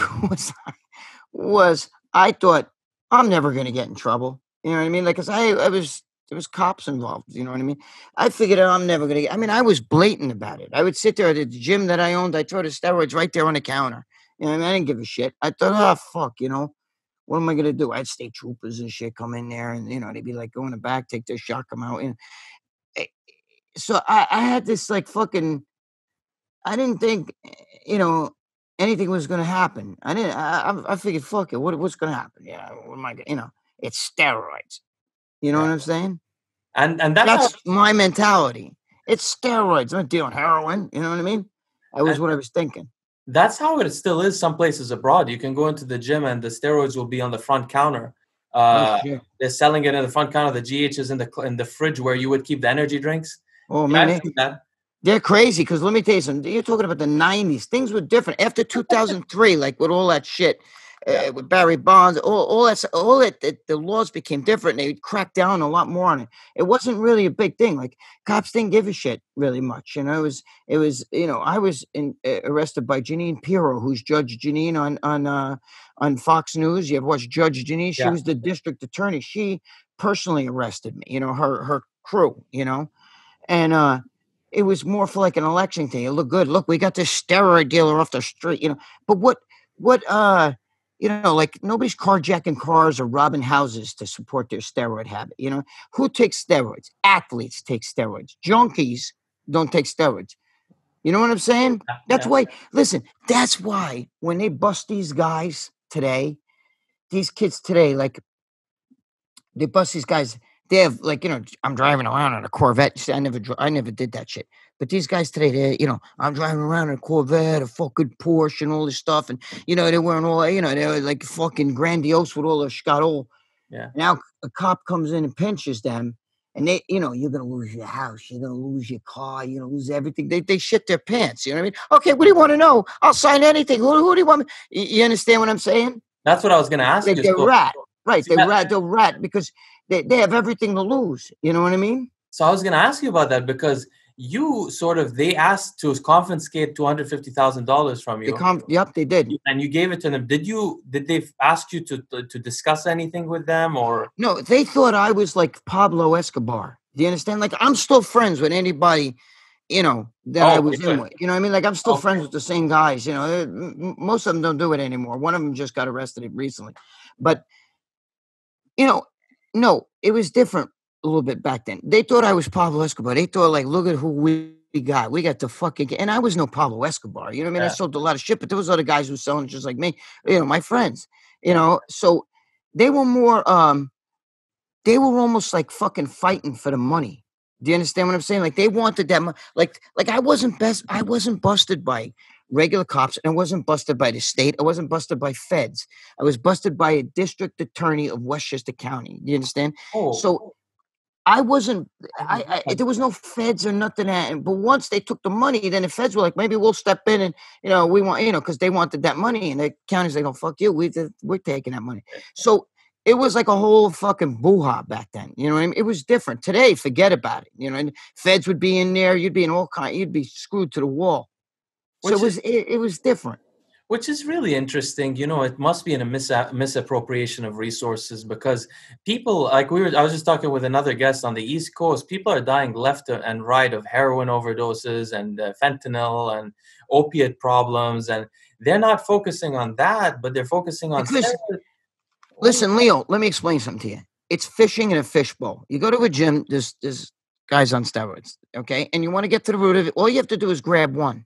was I thought, I'm never going to get in trouble. You know what I mean? Like, because there was cops involved. You know what I mean? I figured out I'm never going to get, I was blatant about it. I would sit there at the gym that I owned. I'd throw the steroids right there on the counter. You know what I mean? I didn't give a shit. I thought, fuck, what am I going to do? I had state troopers and shit come in there, and, they'd be like, go in the back, take their shot, come out. So I had this fucking, I didn't think, anything was going to happen. I figured, fuck it. What's going to happen? Yeah. What am I going to, it's steroids. You know what I'm saying? And that's my mentality. It's steroids. I'm not dealing heroin. You know what I mean? That was what I was thinking. That's how it still is some places abroad. You can go into the gym and the steroids will be on the front counter. They're selling it in the front counter. The GH is in the fridge where you would keep the energy drinks. Oh, man. They're crazy because let me tell you something. You're talking about the 90s. Things were different. After 2003, like with all that shit, with Barry Bonds, all that, the laws became different. And they cracked down a lot more on it. It wasn't really a big thing. Like, cops didn't give a shit really much. It was. I was arrested by Janine Pirro, who's Judge Janine on Fox News. You ever watched Judge Janine? She was the district attorney. She personally arrested me. Her crew. And it was more for like an election thing. It looked good. Look, we got this steroid dealer off the street. But what like, nobody's carjacking cars or robbing houses to support their steroid habit. Who takes steroids? Athletes take steroids. Junkies don't take steroids. You know what I'm saying? That's why, listen, that's why when they bust these guys today, these kids today, like, they bust these guys, They have like, I'm driving around in a Corvette. See, I never did that shit. But these guys today, I'm driving around in a Corvette, a fucking Porsche, and all this stuff, and they're wearing all, they're like fucking grandiose with all the scuttle. Yeah. Now a cop comes in and pinches them, and you're gonna lose your house, you're gonna lose your car, you're gonna lose everything. They shit their pants. You know what I mean? Okay, what do you want to know? I'll sign anything. Who do you want me? You understand what I'm saying? That's what I was going to ask Like you. they're rat, right? So that, They're rat because they have everything to lose. You know what I mean? so I was going to ask you about that because you sort of, they asked to confiscate $250,000 from you. Yep, they did. And you gave it to them. Did they ask you to discuss anything with them, or? No, they thought I was like Pablo Escobar. Do you understand? Like I'm still friends with anybody, that I was in with. You know what I mean? Like I'm still friends with the same guys. Most of them don't do it anymore. One of them just got arrested recently. But, no, it was different a little bit back then. They thought I was Pablo Escobar. They thought like, look at who we got. We got the fucking, and I was no Pablo Escobar. You know what I mean? Yeah. I sold a lot of shit, but there was other guys who were selling just like me, my friends, so they were more, they were almost like fucking fighting for the money. Do you understand what I'm saying? Like they wanted that money. Like I wasn't busted by regular cops, and I wasn't busted by the state. I wasn't busted by feds. I was busted by a district attorney of Westchester County. Do you understand? So I wasn't. There was no feds or nothing. But once they took the money, then the feds were like, maybe we'll step in and we want because they wanted that money, and the county's like, oh fuck you, we're taking that money. So it was like a whole fucking boo-ha back then. You know what I mean? It was different. Today, forget about it. And feds would be in there. You'd be in all kind. You'd be screwed to the wall. So it was different. Which is really interesting. It must be in a misappropriation of resources because people I was just talking with another guest on the East Coast. People are dying left and right of heroin overdoses and fentanyl and opiate problems, and they're not focusing on that, but they're focusing on. Listen, Leo, let me explain something to you. It's fishing in a fishbowl. You go to a gym, there's guys on steroids, okay? And you want to get to the root of it. All you have to do is grab one.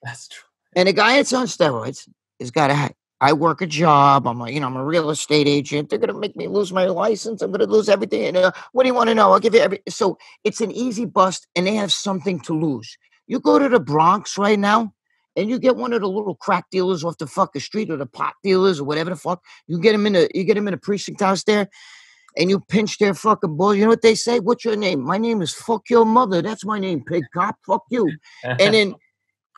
That's true. And a guy that's on steroids has got to. I work a job. I'm I'm a real estate agent. They're going to make me lose my license. I'm going to lose everything. And what do you want to know? I'll give you everything. So it's an easy bust, and they have something to lose. You go to the Bronx right now, and you get one of the little crack dealers off the fucking street, or the pot dealers, or whatever the fuck. You get them in the precinct house there, and you pinch their fucking balls. You know what they say? What's your name? My name is fuck your mother. That's my name, pig cop. Fuck you. And then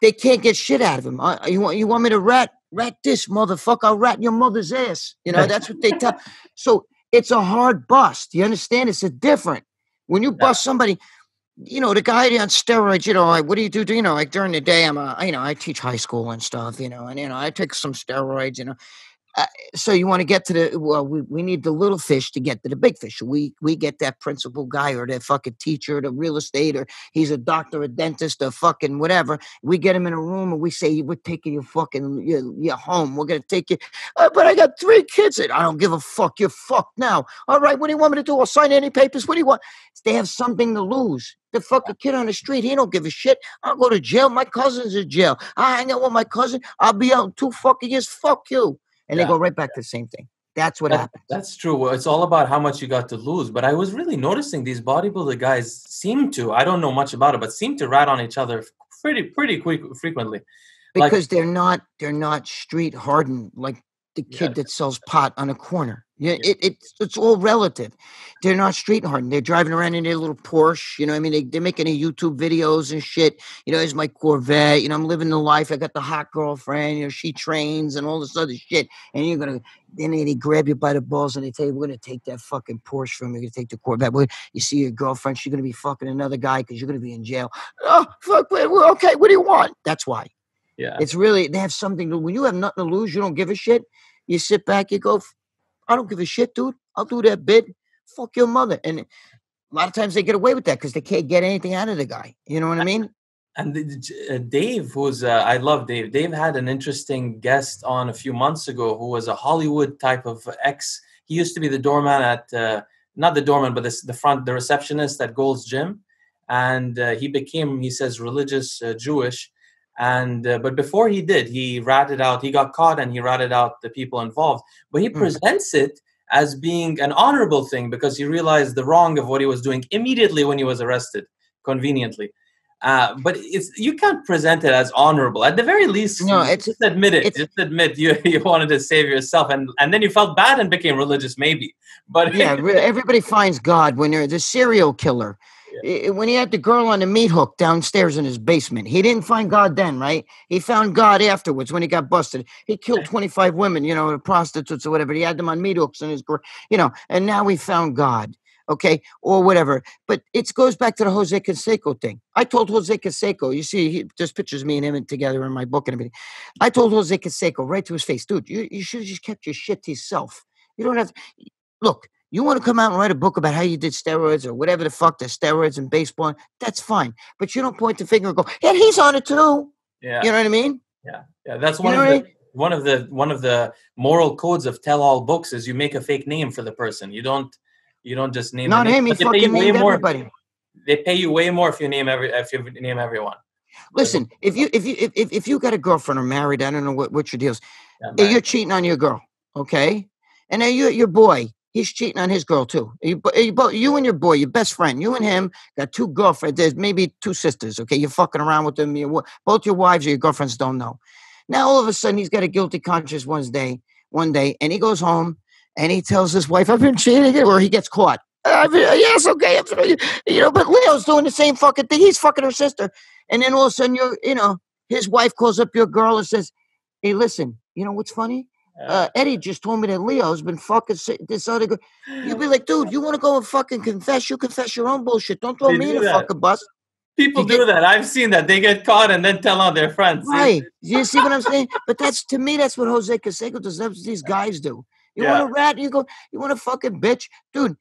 they can't get shit out of him. You want me to rat this motherfucker? I'll rat your mother's ass. That's what they tell. So it's a hard bust. You understand? It's a different. When you bust somebody, the guy on steroids, like, what do you do? Like during the day, I teach high school and stuff, and, I take some steroids, so you want to get to we need the little fish to get to the big fish. We get that principal guy or that fucking teacher, the real estate, or he's a doctor, a dentist, a fucking whatever. We get him in a room and we say, we're taking you fucking your home. We're going to take you. But I got 3 kids. I don't give a fuck. You're fucked now. All right. What do you want me to do? I'll sign any papers. What do you want? They have something to lose. The fucking kid on the street, he don't give a shit. I'll go to jail. My cousin's in jail. I hang out with my cousin. I'll be out in 2 fucking years. Fuck you. And they go right back to the same thing. That's what happens. That's true. Well, it's all about how much you got to lose. But I was really noticing these bodybuilder guys seem to, I don't know much about it, but seem to rat on each other pretty frequently. Because they're not street hardened like the kid that sells pot on a corner. Yeah, it's all relative. They're not street hardened. They're driving around in their little Porsche. You know what I mean? They're making YouTube videos and shit. Here's my Corvette. I'm living the life. I got the hot girlfriend. She trains and all this other shit. And then they grab you by the balls and they tell you, we're going to take that fucking Porsche from you. We're going to take the Corvette. You see your girlfriend. She's going to be fucking another guy because you're going to be in jail. Oh, fuck. Okay. What do you want? That's why. Yeah. It's really, they have something to, when you have nothing to lose, you don't give a shit. You sit back, you go, I don't give a shit, dude. I'll do that bid. Fuck your mother. And a lot of times they get away with that because they can't get anything out of the guy. You know what I mean? And Dave, who's I love Dave. Dave had an interesting guest on a few months ago who was a Hollywood type of ex. He used to be the doorman at, not the doorman, but the receptionist at Gold's Gym. And he became, he says, religious Jewish. And but before he did, he got caught and he ratted out the people involved. But he presents it as being an honorable thing because he realized the wrong of what he was doing immediately when he was arrested, conveniently. But you can't present it as honorable. At the very least, No, just admit it. it's Just admit you wanted to save yourself, and then you felt bad and became religious, maybe. But yeah. Everybody finds God when they're the serial killer. When he had the girl on the meat hook downstairs in his basement, he didn't find God then, right? He found God afterwards when he got busted. He killed 25 women, prostitutes or whatever. He had them on meat hooks in his, and now we found God, okay, or whatever. But it goes back to the Jose Canseco thing. I told Jose Canseco, you see, there's pictures of me and him together in my book and everything. I told Jose Canseco right to his face, dude, you should have just kept your shit to yourself. You don't have to, look. You want to come out and write a book about how you did steroids or whatever the fuck the steroids and baseball, that's fine. But you don't point the finger and go, yeah, he's on it too. yeah, You know what I mean? yeah. That's one of the moral codes of tell-all books is you make a fake name for the person. You don't just name Not the name. him. He But they pay you fucking way named more. everybody. They pay you way more if you name everyone. Listen, if you got a girlfriend or married, I don't know what your deal is. Yeah, You're cheating on your girl, okay? And then your boy, he's cheating on his girl too. You and your boy, your best friend, you and him got two girlfriends. There's maybe two sisters, okay? You're fucking around with them. Both your wives or your girlfriends don't know. Now all of a sudden he's got a guilty conscience one day, and he goes home and he tells his wife, "I've been cheating," or he gets caught. Yes, okay, but Leo's doing the same fucking thing. He's fucking her sister, and then all of a sudden his wife calls up your girl and says, "Hey, listen, you know what's funny? Eddie just told me that Leo's been fucking this other girl." You'd be like, dude, you want to go and fucking confess? You confess your own bullshit. Don't throw they me in do a that. fucking bus. People do that. I've seen that. They get caught and then tell on their friends. Right. You see what I'm saying? But to me, that's what Jose Canseco does. That's what these guys do. You want to rat? You want to fucking bitch? Dude,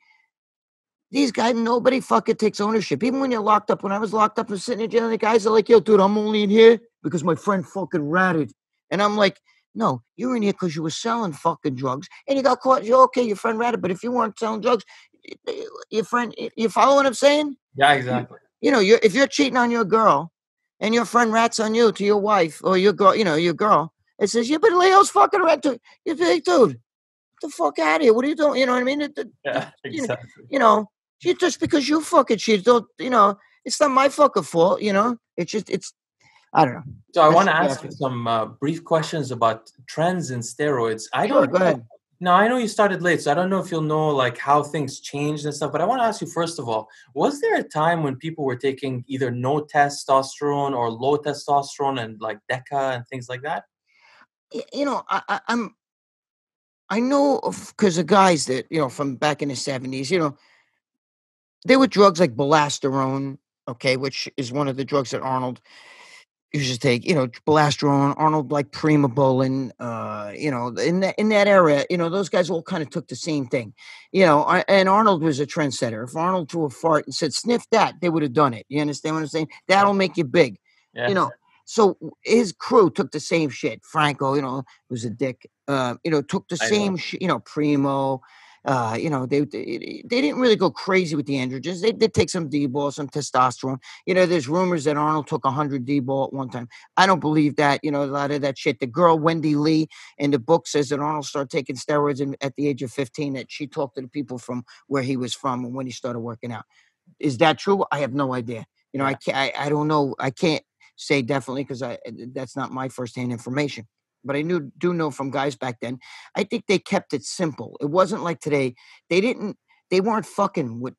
these guys, nobody fucking takes ownership. Even when you're locked up, when I was locked up and sitting in jail, the guys are like, yo, dude, I'm only in here because my friend fucking ratted. And I'm like, no, you're in here because you were selling fucking drugs and you got caught. You're okay, your friend ratted. But if you weren't selling drugs, your friend, you follow what I'm saying? Yeah, exactly. If you're cheating on your girl and your friend rats on you to your wife or your girl, your girl, it says, yeah, but Leo's fucking rat too. You think, dude, get the fuck out of here. What are you doing? You know what I mean? Yeah, exactly. Just because you fucking cheat, don't, it's not my fucking fault, it's, I don't know. So I want to ask you some brief questions about trends in steroids. Go ahead. Now, I know you started late, so I don't know if you'll know like how things changed and stuff, but I want to ask you, first of all, was there a time when people were taking either no testosterone or low testosterone and like DECA and things like that? I know because the guys that, from back in the 70s, there were drugs like belastirone, okay, which is one of the drugs that Arnold used to take, belastirone, Arnold like primobolan, in that era, those guys all kind of took the same thing, and Arnold was a trendsetter. If Arnold threw a fart and said, sniff that, they would have done it. You understand what I'm saying? That'll make you big, So his crew took the same shit. Franco, was a dick, took the same shit, Primo. They didn't really go crazy with the androgens. They did take some D-ball, some testosterone. There's rumors that Arnold took 100 D-ball at one time. I don't believe that. A lot of that shit. The girl, Wendy Lee, in the book says that Arnold started taking steroids at the age of 15, that she talked to the people from where he was from and when he started working out. Is that true? I have no idea. I don't know. I can't say definitely because that's not my firsthand information. But I do know from guys back then, I think they kept it simple. It wasn't like today. They weren't fucking with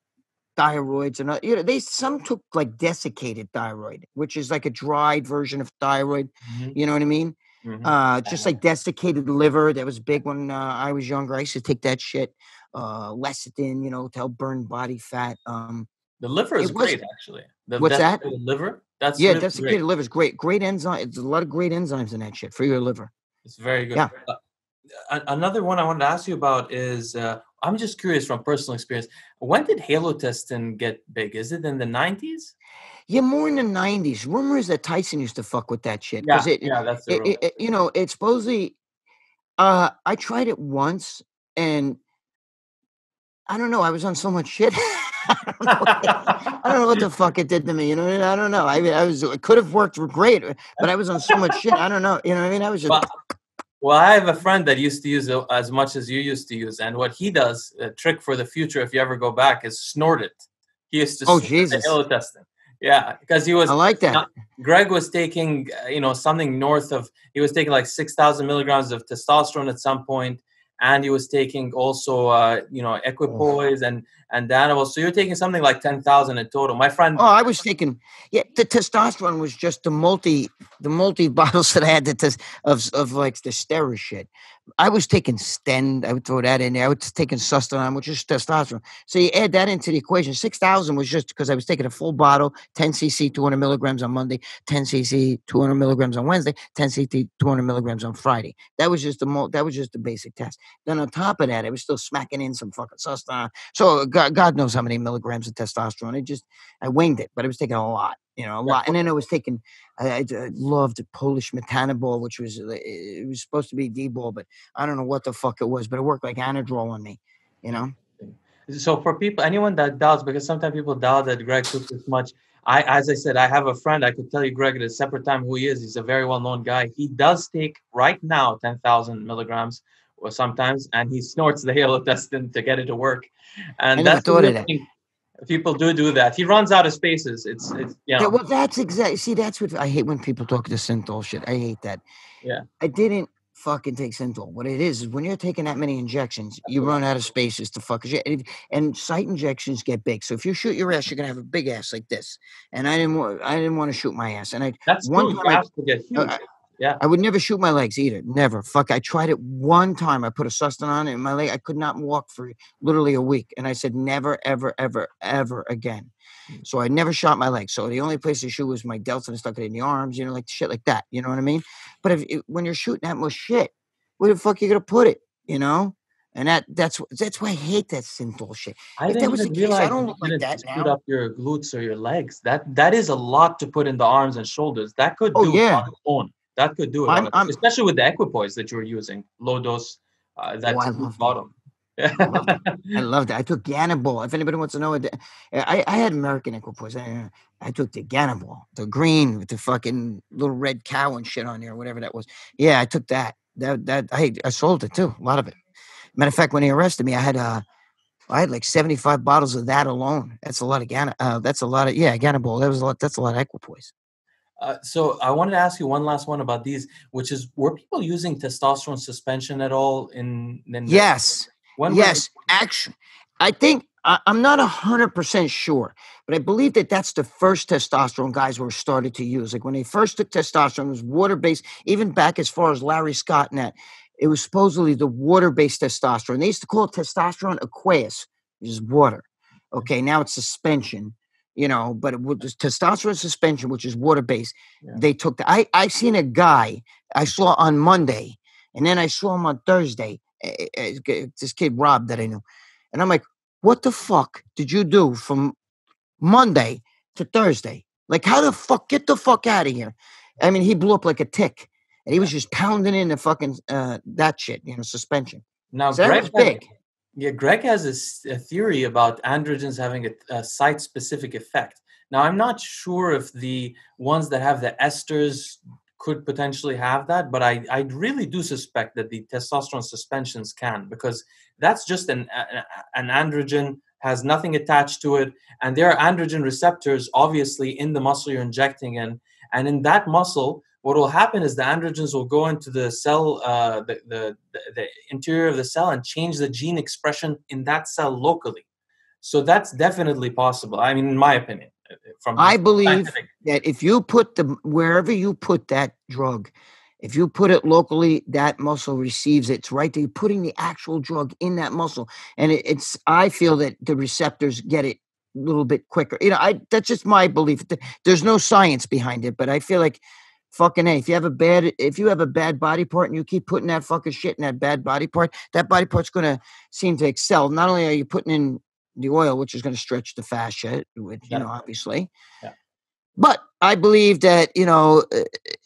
thyroids and some took like desiccated thyroid, which is like a dried version of thyroid. Mm-hmm. You know what I mean? Mm-hmm. Just like desiccated liver. That was big when I was younger. I used to take that shit. Lecithin, to help burn body fat. The liver is great, actually. What's that? The liver? That's really desiccated liver is great. Great enzyme. It's a lot of great enzymes in that shit for your liver. It's very good. Yeah. Another one I wanted to ask you about is, I'm just curious from personal experience, when did halotestin get big? Is it in the 90s? Yeah, more in the 90s. Rumor is that Tyson used to fuck with that shit. Yeah, that's the rumor. It's supposedly, I tried it once and I don't know. I was on so much shit. I don't know what the fuck it did to me. I don't know. It could have worked great, but I was on so much shit. I don't know. I was just. Well, I have a friend that used to use it as much as you used to use, and what he does, a trick for the future, if you ever go back, is snort it. He used to Oh, snort the Jesus. halo testing. Yeah, because he I was like that. Greg was taking, something north of, he was taking like 6,000 milligrams of testosterone at some point, and he was taking also, Oh. equipoise and Danable. So you're taking something like 10,000 in total. My friend, Oh, I was thinking, yeah, the testosterone was just the multi bottles that I had of like the Stera shit. I was taking Sten. I would throw that in there. I was taking Sustanon, which is testosterone. So you add that into the equation. 6,000 was just because I was taking a full bottle, 10 cc, 200 milligrams on Monday, 10 cc, 200 milligrams on Wednesday, 10 cc, 200 milligrams on Friday. That was just that was just the basic test. Then on top of that, I was still smacking in some fucking Sustanon. So God knows how many milligrams of testosterone. I winged it, but I was taking a lot, a lot. And then I was taking, I loved Polish metanabol, which was, it was supposed to be D-ball, but I don't know what the fuck it was, but it worked like Anadrol on me, you know? So for people, anyone that doubts, because sometimes people doubt that Greg took this much. As I said, I have a friend. I could tell you, Greg, at a separate time who he is. He's a very well-known guy. He does take right now 10,000 milligrams, or sometimes, and he snorts the halotestin to get it to work. I And never that's the thought real of that. thing. People do that. He runs out of spaces. It's Well, that's exactly, see, that's what I hate when people talk this synthol shit. I hate that. Yeah. I didn't fucking take synthol. What it is when you're taking that many injections, you run out of spaces to fuck shit. And site injections get big. So if you shoot your ass, you're gonna have a big ass like this. And I didn't want to shoot my ass. And That's one true. time Your ass could get huge. Yeah. I would never shoot my legs either. Never. Fuck. I tried it one time. I put a Sustain on it in my leg. I could not walk for literally a week. And I said, never, ever, ever, ever again. So I never shot my legs. So the only place to shoot was my delts and I stuck it in the arms, like shit like that. You know what I mean? But when you're shooting that much shit, where the fuck you gonna put it? And that's why I hate that synthol shit. I If that didn't was the even case, I realize don't you look like didn't that shoot now. up your glutes or your legs. That is a lot to put in the arms and shoulders. That could Oh do it yeah. on its own. That could do it on its own, especially with the equipoise that you were using, low dose. That's I love that. bottom. I loved it. I loved it. I took Ganabol. If anybody wants to know it, I had American equipoise. I took the Ganabol, the green with the fucking little red cow and shit on there, whatever that was. Yeah, I took that. I sold it too. A lot of it. Matter of fact, when he arrested me, I had like 75 bottles of that alone. That's a lot of that's a lot of Ganabol. That's a lot of equipoise. So I wanted to ask you one last one about these, which is, were people using testosterone suspension at all in Yes. when Yes. Actually, I think I'm not 100% sure, but I believe that's the first testosterone guys were started to use. Like when they first took testosterone, it was water-based, even back as far as Larry Scott and that. It was supposedly the water-based testosterone. They used to call it testosterone aqueous, which is water. Okay, now it's suspension, but it was testosterone suspension, which is water-based. Yeah. They took I seen a guy I saw on Monday, and then I saw him on Thursday. This kid Rob that I knew, and I'm like, what the fuck did you do from Monday to Thursday? Like, how the fuck, get the fuck out of here? I mean, he blew up like a tick, and he was just pounding in the fucking that shit, suspension. Now, So that was big. Greg has a theory about androgens having a site-specific effect. Now, I'm not sure if the ones that have the esters could potentially have that, but I really do suspect that the testosterone suspensions can, because that's just an androgen, has nothing attached to it, and there are androgen receptors obviously in the muscle you're injecting in, and in that muscle, what will happen is the androgens will go into the cell, the interior of the cell, and change the gene expression in that cell locally. So that's definitely possible. I mean, in my opinion, I believe that if you put wherever you put that drug, if you put it locally, that muscle receives it. It's right there. You're putting the actual drug in that muscle. And I feel that the receptors get it a little bit quicker. That's just my belief. There's no science behind it, but I feel like fucking A, if you have a bad body part and you keep putting that fucking shit in that bad body part, that body part's going to seem to excel. Not only are you putting in the oil, which is going to stretch the fascia, which, obviously. Yeah. But I believe that,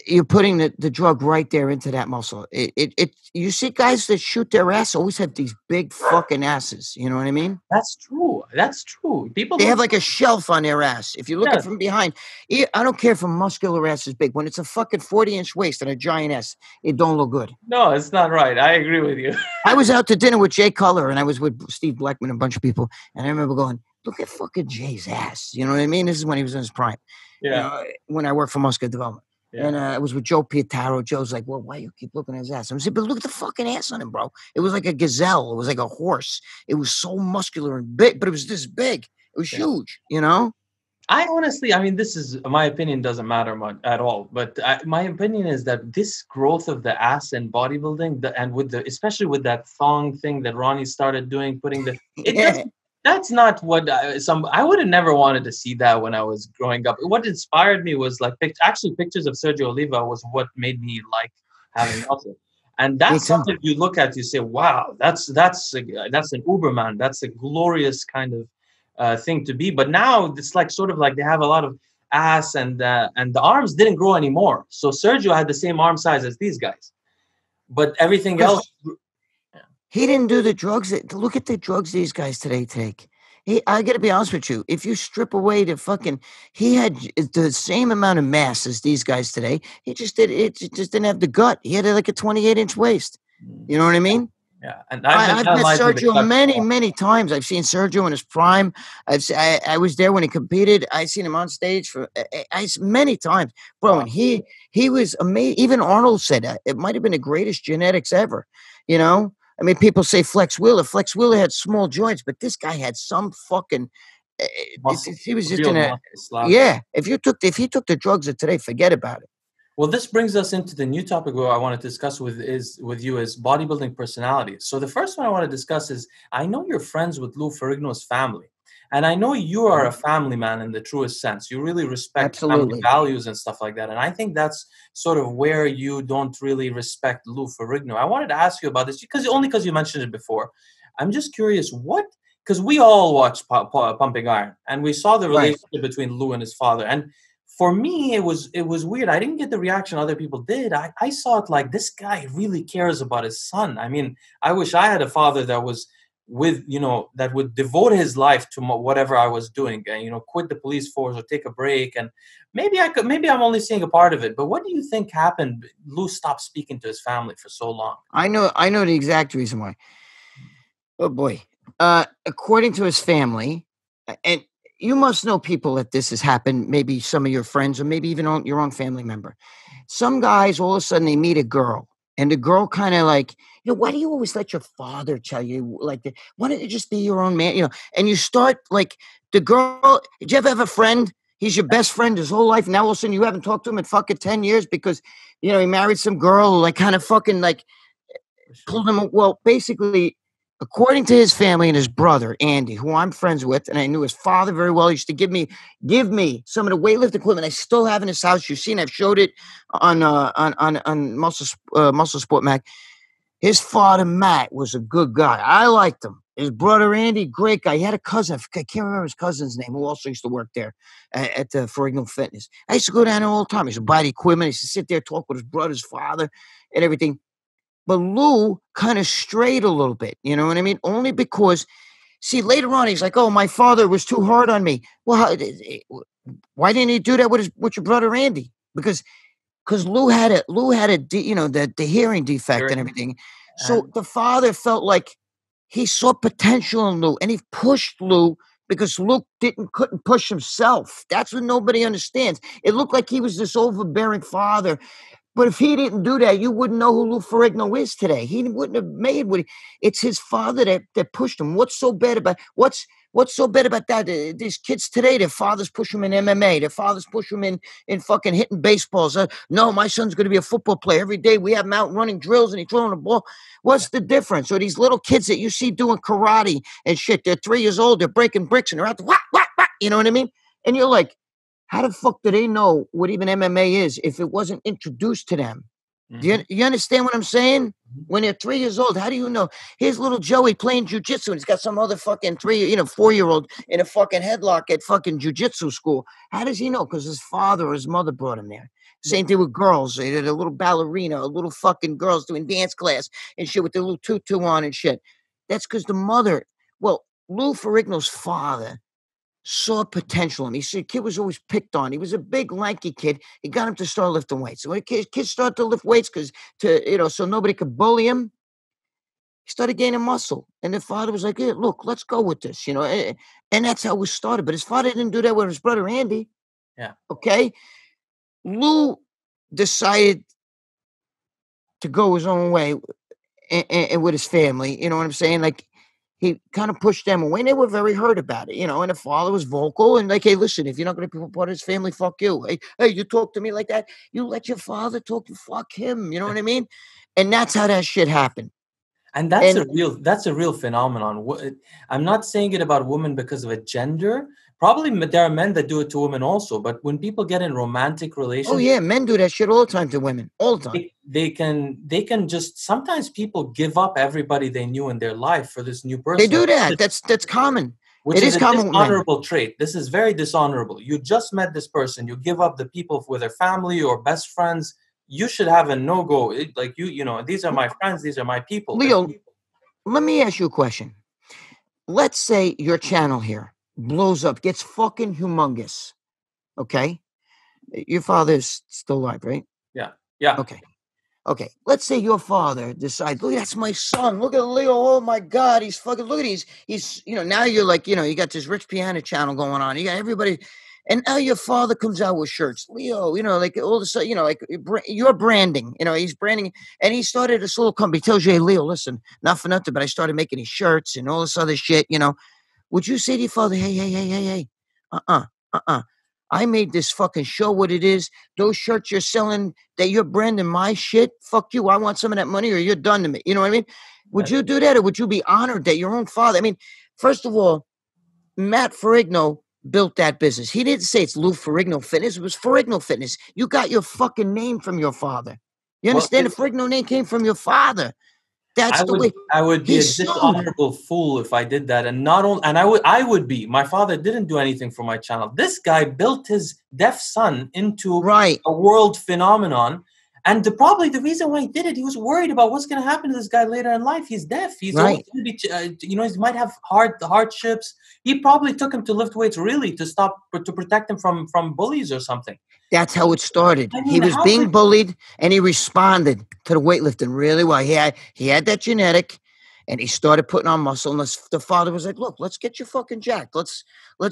you're putting the drug right there into that muscle. You see guys that shoot their ass always have these big fucking asses. You know what I mean? That's true. That's true. People They don't. have like a shelf on their ass. If you look Yeah. at from behind, I don't care if a muscular ass is big. When it's a fucking 40-inch waist and a giant ass, it don't look good. No, it's not right. I agree with you. I was out to dinner with Jay Cutler and I was with Steve Blackman and a bunch of people. And I remember going, look at fucking Jay's ass. You know what I mean? This is when he was in his prime. Yeah. When I worked for Muscular Development. Yeah. And I was with Joe Pietaro. Joe's like, well, why you keep looking at his ass? I said, but look at the fucking ass on him, bro. It was like a gazelle. It was like a horse. It was so muscular and big, but it was this big. It was huge, I honestly, I mean, this is my opinion, doesn't matter much at all. But my opinion is that this growth of the ass in bodybuilding, and especially with that thong thing that Ronnie started doing, that's not what I would have never wanted to see that when I was growing up. What inspired me was like pictures of Sergio Oliva was what made me like having muscle. And that's something you look at, you say, wow, that's an Uberman. That's a glorious kind of thing to be. But now it's like sort of like they have a lot of ass and the arms didn't grow anymore. So Sergio had the same arm size as these guys, but everything else. He didn't do the drugs. Look at the drugs these guys today take. I got to be honest with you. If you strip away he had the same amount of mass as these guys today. He just didn't have the gut. He had like a 28-inch waist. You know what I mean? Yeah, and I've met Sergio many times. I've seen Sergio in his prime. I was there when he competed. I seen him on stage many times, bro. Wow. And he was amazing. Even Arnold said that it might have been the greatest genetics ever. I mean, people say Flex Wheeler. Flex Wheeler had small joints, but this guy had some fucking. He was just in a. Yeah, if he took the drugs of today, forget about it. Well, this brings us into the new topic where I want to discuss with you is bodybuilding personalities. So the first one I want to discuss is, I know you're friends with Lou Ferrigno's family, and I know you are a family man in the truest sense. You really respect family values and stuff like that. And I think that's sort of where you don't really respect Lou Ferrigno. I wanted to ask you about this because you mentioned it before. I'm just curious, because we all watched Pumping Iron, and we saw the relationship between Lou and his father. And for me, it was weird. I didn't get the reaction other people did. I saw it like, this guy really cares about his son. I mean, I wish I had a father that was that would devote his life to whatever I was doing and, quit the police force or take a break. And maybe I'm only seeing a part of it. But what do you think happened? Lou stopped speaking to his family for so long. I know the exact reason why. Oh boy. According to his family, and you must know people that this has happened, maybe some of your friends or maybe even your own family member. Some guys, all of a sudden, they meet a girl. And the girl kind of like, why do you always let your father tell you like that? Why don't you just be your own man? And you start like the girl. Did you ever have a friend? He's your best friend his whole life. Now all of a sudden you haven't talked to him in fucking 10 years because, he married some girl who like kind of fucking like pulled him. Well, basically, according to his family and his brother, Andy, who I'm friends with, and I knew his father very well, he used to give me some of the weightlifting equipment I still have in his house. You've seen, I've showed it on Muscle Sport Mac. His father, Matt, was a good guy. I liked him. His brother, Andy, great guy. He had a cousin. I can't remember his cousin's name, who also used to work there at the Ferrigno Fitness. I used to go down there all the time. He used to buy the equipment. He used to sit there, talk with his brother's father and everything. But Lou kind of strayed a little bit, you know what I mean? Only because, see, later on, he's like, oh, my father was too hard on me. Well, why didn't he do that with your brother, Andy? Because Lou had the hearing defect and everything. So the father felt like he saw potential in Lou, and he pushed Lou because Lou couldn't push himself. That's what nobody understands. It looked like he was this overbearing father. But if he didn't do that, you wouldn't know who Lou Ferrigno is today. He wouldn't have made what it's his father that pushed him. What's so bad about that? These kids today, their fathers push them in MMA. Their fathers push them in fucking hitting baseballs. No, my son's going to be a football player. Every day we have him out running drills and he's throwing the ball. What's the difference? Or these little kids that you see doing karate and shit, they're 3 years old, they're breaking bricks and they're out there, whack, whack, whack, you know what I mean? And you're like, how the fuck do they know what even MMA is if it wasn't introduced to them? You understand what I'm saying? Mhm. When you're 3 years old, how do you know? Here's little Joey playing jujitsu, and he's got some other fucking 4-year-old in a fucking headlock at fucking jujitsu school. How does he know? Because his father or his mother brought him there. Same thing with girls. They had a little ballerina, a little fucking girls doing dance class and shit with their little tutu on and shit. That's because the mother, well, Lou Ferrigno's father saw potential in him. He said kid was always picked on. He was a big, lanky kid. He got him to start lifting weights. So when kids started to lift weights so nobody could bully him, he started gaining muscle. And the father was like, "Hey, look, let's go with this," and that's how it was started. But his father didn't do that with his brother Andy. Yeah. Okay, Lou decided to go his own way and with his family. You know what I'm saying? Like, he kind of pushed them away, and they were very hurt about it, and the father was vocal and like, "Hey, listen, if you're not going to be part of his family, fuck you. Hey, you talk to me like that, you let your father talk to fuck him." You know what I mean? And that's how that shit happened. And And that's a real phenomenon. I'm not saying it about women because of a gender. Probably there are men that do it to women also. But when people get in romantic oh relationships, yeah, men do that shit all the time to women, all the time. they can just sometimes people give up everybody they knew in their life for this new They person, do that. That's common. which It is is a common with men. dishonorable trait. This is very dishonorable. You just met this person, you give up the people with their family or best friends. You should have a no-go. Like these are my friends, these are my people. Leo, let me ask you a question. Let's say your channel here blows up, gets fucking humongous. Okay, your father's still alive, right? Yeah. Yeah. Okay. Okay, let's say your father decides, look, that's my son. Look at Leo. Oh my God, he's fucking. Look at he's. Now you're like, you got this rich piano channel going on. You got everybody, and now your father comes out with shirts, Leo. Like all of a sudden, like you're branding. He's branding, and he started this little company. He tells you, hey, Leo, listen, not for nothing, but I started making these shirts and all this other shit. Would you say to your father, hey, hey, hey, hey, hey, I made this fucking show what it is. Those shirts you're selling that you're branding my shit, fuck you. I want some of that money or you're done to me. You know what I mean? Would you do that or would you be honored that your own father? I mean, first of all, Matt Ferrigno built that business. He didn't say it's Lou Ferrigno Fitness. It was Ferrigno Fitness. You got your fucking name from your father. You Well, understand? The Ferrigno name came from your father. That's I the would way. I would be a He's sold. dishonorable fool if I did that. And not only and I would be. My father didn't do anything for my channel. This guy built his deaf son into Right. a world phenomenon. And probably the reason why he did it, he was worried about what's going to happen to this guy later in life. He's deaf. He's always Right. going to be, he might have hardships. He probably took him to lift weights really to protect him from bullies or something. That's how it started. I He mean, was how being could bullied and he responded to the weightlifting really well. He had that genetic and he started putting on muscle. And the father was like, look, let's get you fucking jacked. Let's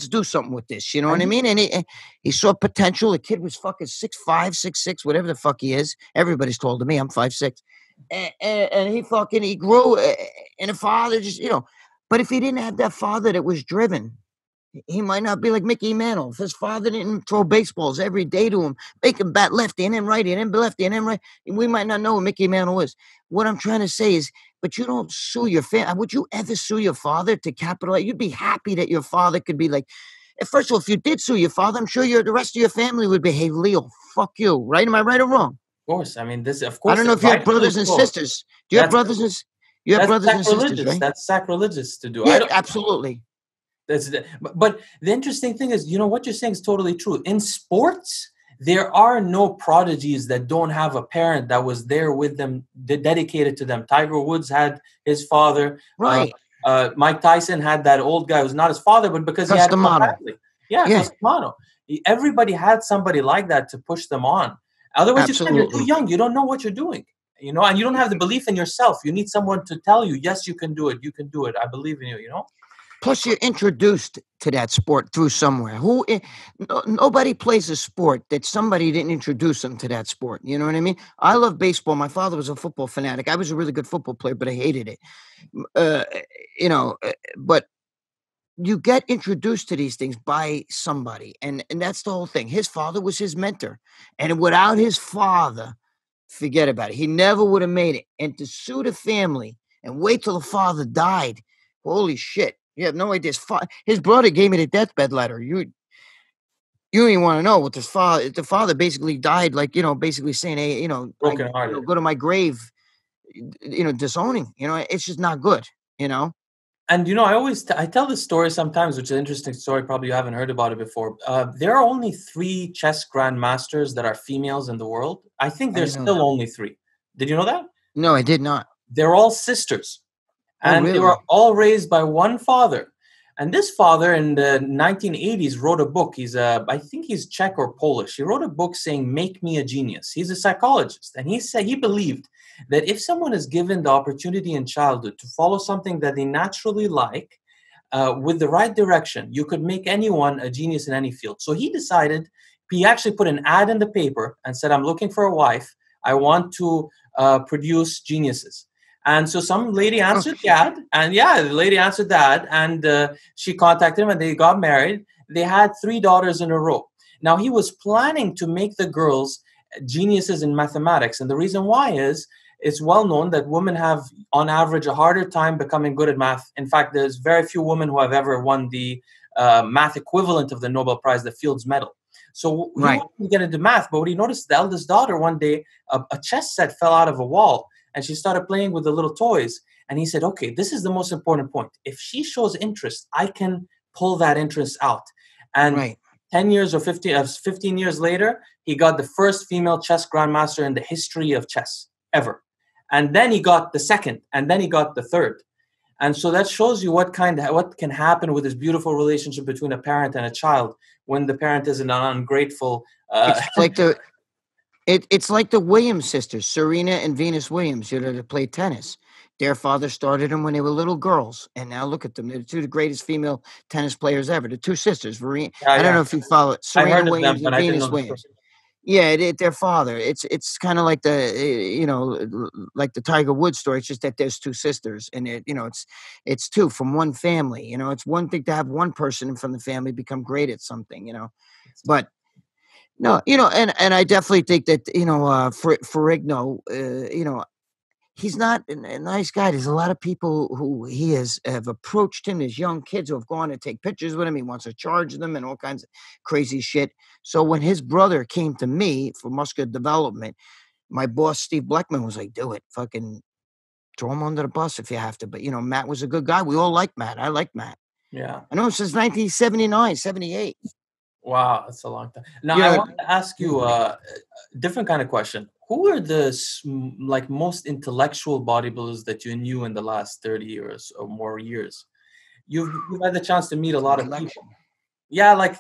do something with this. You know what I mean? And he saw potential. The kid was fucking 6'5", 6'6", whatever the fuck he is. Everybody's told to me I'm 5'6". And he grew and the father just, but if he didn't have that father that was driven, he might not be like Mickey Mantle. If his father didn't throw baseballs every day to him, make him bat lefty and then righty and then lefty and then right, we might not know who Mickey Mantle is. What I'm trying to say is, but you don't sue your family. Would you ever sue your father to capitalize? You'd be happy that your father could be like, first of all, if you did sue your father, I'm sure the rest of your family would be, hey, Leo, fuck you. Right? Am I right or wrong? Of course. I mean, this, of I course, don't know if you have rightfully brothers and so. sisters. Do you have That's brothers and sisters, right? That's sacrilegious to do. I Yeah, don't. absolutely. But the interesting thing is, what you're saying is totally true. In sports, there are no prodigies that don't have a parent that was there with them, dedicated to them. Tiger Woods had his father. Right. Mike Tyson had that old guy who's not his father, but because he had no Customato. family. Yeah, Yeah. Customato. Everybody had somebody like that to push them on. Otherwise, you're too Absolutely. young. You don't know what you're doing. And you don't have the belief in yourself. You need someone to tell you, yes, you can do it. You can do it. I believe in you, Plus, you're introduced to that sport through somewhere. Nobody plays a sport that somebody didn't introduce them to that sport. You know what I mean? I love baseball. My father was a football fanatic. I was a really good football player, but I hated it. But you get introduced to these things by somebody, and that's the whole thing. His father was his mentor, and without his father, forget about it. He never would have made it. And to sue the family and wait till the father died, holy shit. You have no idea. His brother gave me the deathbed letter. You don't even want to know what this father. The father basically died, like, basically saying, "Hey, Broken hearted. go to my grave, disowning." It's just not good. You know. And I tell this story sometimes, which is an interesting story. Probably you haven't heard about it before. There are only 3 chess grandmasters that are females in the world. I think I there's didn't know that. still only 3. Did you know that? No, I did not. They're all sisters, Oh, and they were really? all raised by one father. And this father in the 1980s wrote a book. I think he's Czech or Polish. He wrote a book saying, "Make me a genius." He's a psychologist, and he said he believed that if someone is given the opportunity in childhood to follow something that they naturally like, with the right direction, you could make anyone a genius in any field. So he actually put an ad in the paper and said, "I'm looking for a wife. I want to produce geniuses." And so some lady Oh, answered the shit. ad, and yeah, the lady answered the ad, and she contacted him, and they got married. They had 3 daughters in a row. Now he was planning to make the girls geniuses in mathematics, and the reason why is it's well known that women have, on average, a harder time becoming good at math. In fact, there's very few women who have ever won the math equivalent of the Nobel Prize, the Fields Medal. So he Right. wanted to get into math, but when he noticed the eldest daughter one day, a chess set fell out of a wall, and she started playing with the little toys. And he said, "Okay, this is the most important point. If she shows interest, I can pull that interest out." And Right. 10 years or 15 years later, he got the first female chess grandmaster in the history of chess ever. And then he got the second, and then he got the third. And so that shows you what can happen with this beautiful relationship between a parent and a child when the parent is an ungrateful. It's like it's like the Williams sisters, Serena and Venus Williams, that played tennis. Their father started them when they were little girls, and now look at them. They're two of the greatest female tennis players ever. The two sisters, Yeah, I don't yeah. know if you follow it, I Serena heard of them, Williams but and I didn't know Venus the story. Williams. Yeah, their father. It's kind of like like the Tiger Woods story. It's just that there's two sisters, and it's two from one family. It's one thing to have one person from the family become great at something. But no, and I definitely think that Ferrigno, he's not a nice guy. There's a lot of people who he have approached him. There's young kids who have gone to take pictures with him. He wants to charge them and all kinds of crazy shit. So when his brother came to me for muscular development, my boss Steve Bleckman was like, "Do it, fucking throw him under the bus if you have to." But Matt was a good guy. We all like Matt. I like Matt. Yeah. I know him since 1979, 78. Wow, that's a long time. Now, You I know, want to ask yeah. you a different kind of question. Who are the like most intellectual bodybuilders that you knew in the last 30 years or more years? You've had the chance to meet a lot of people. Intellectual. Yeah, like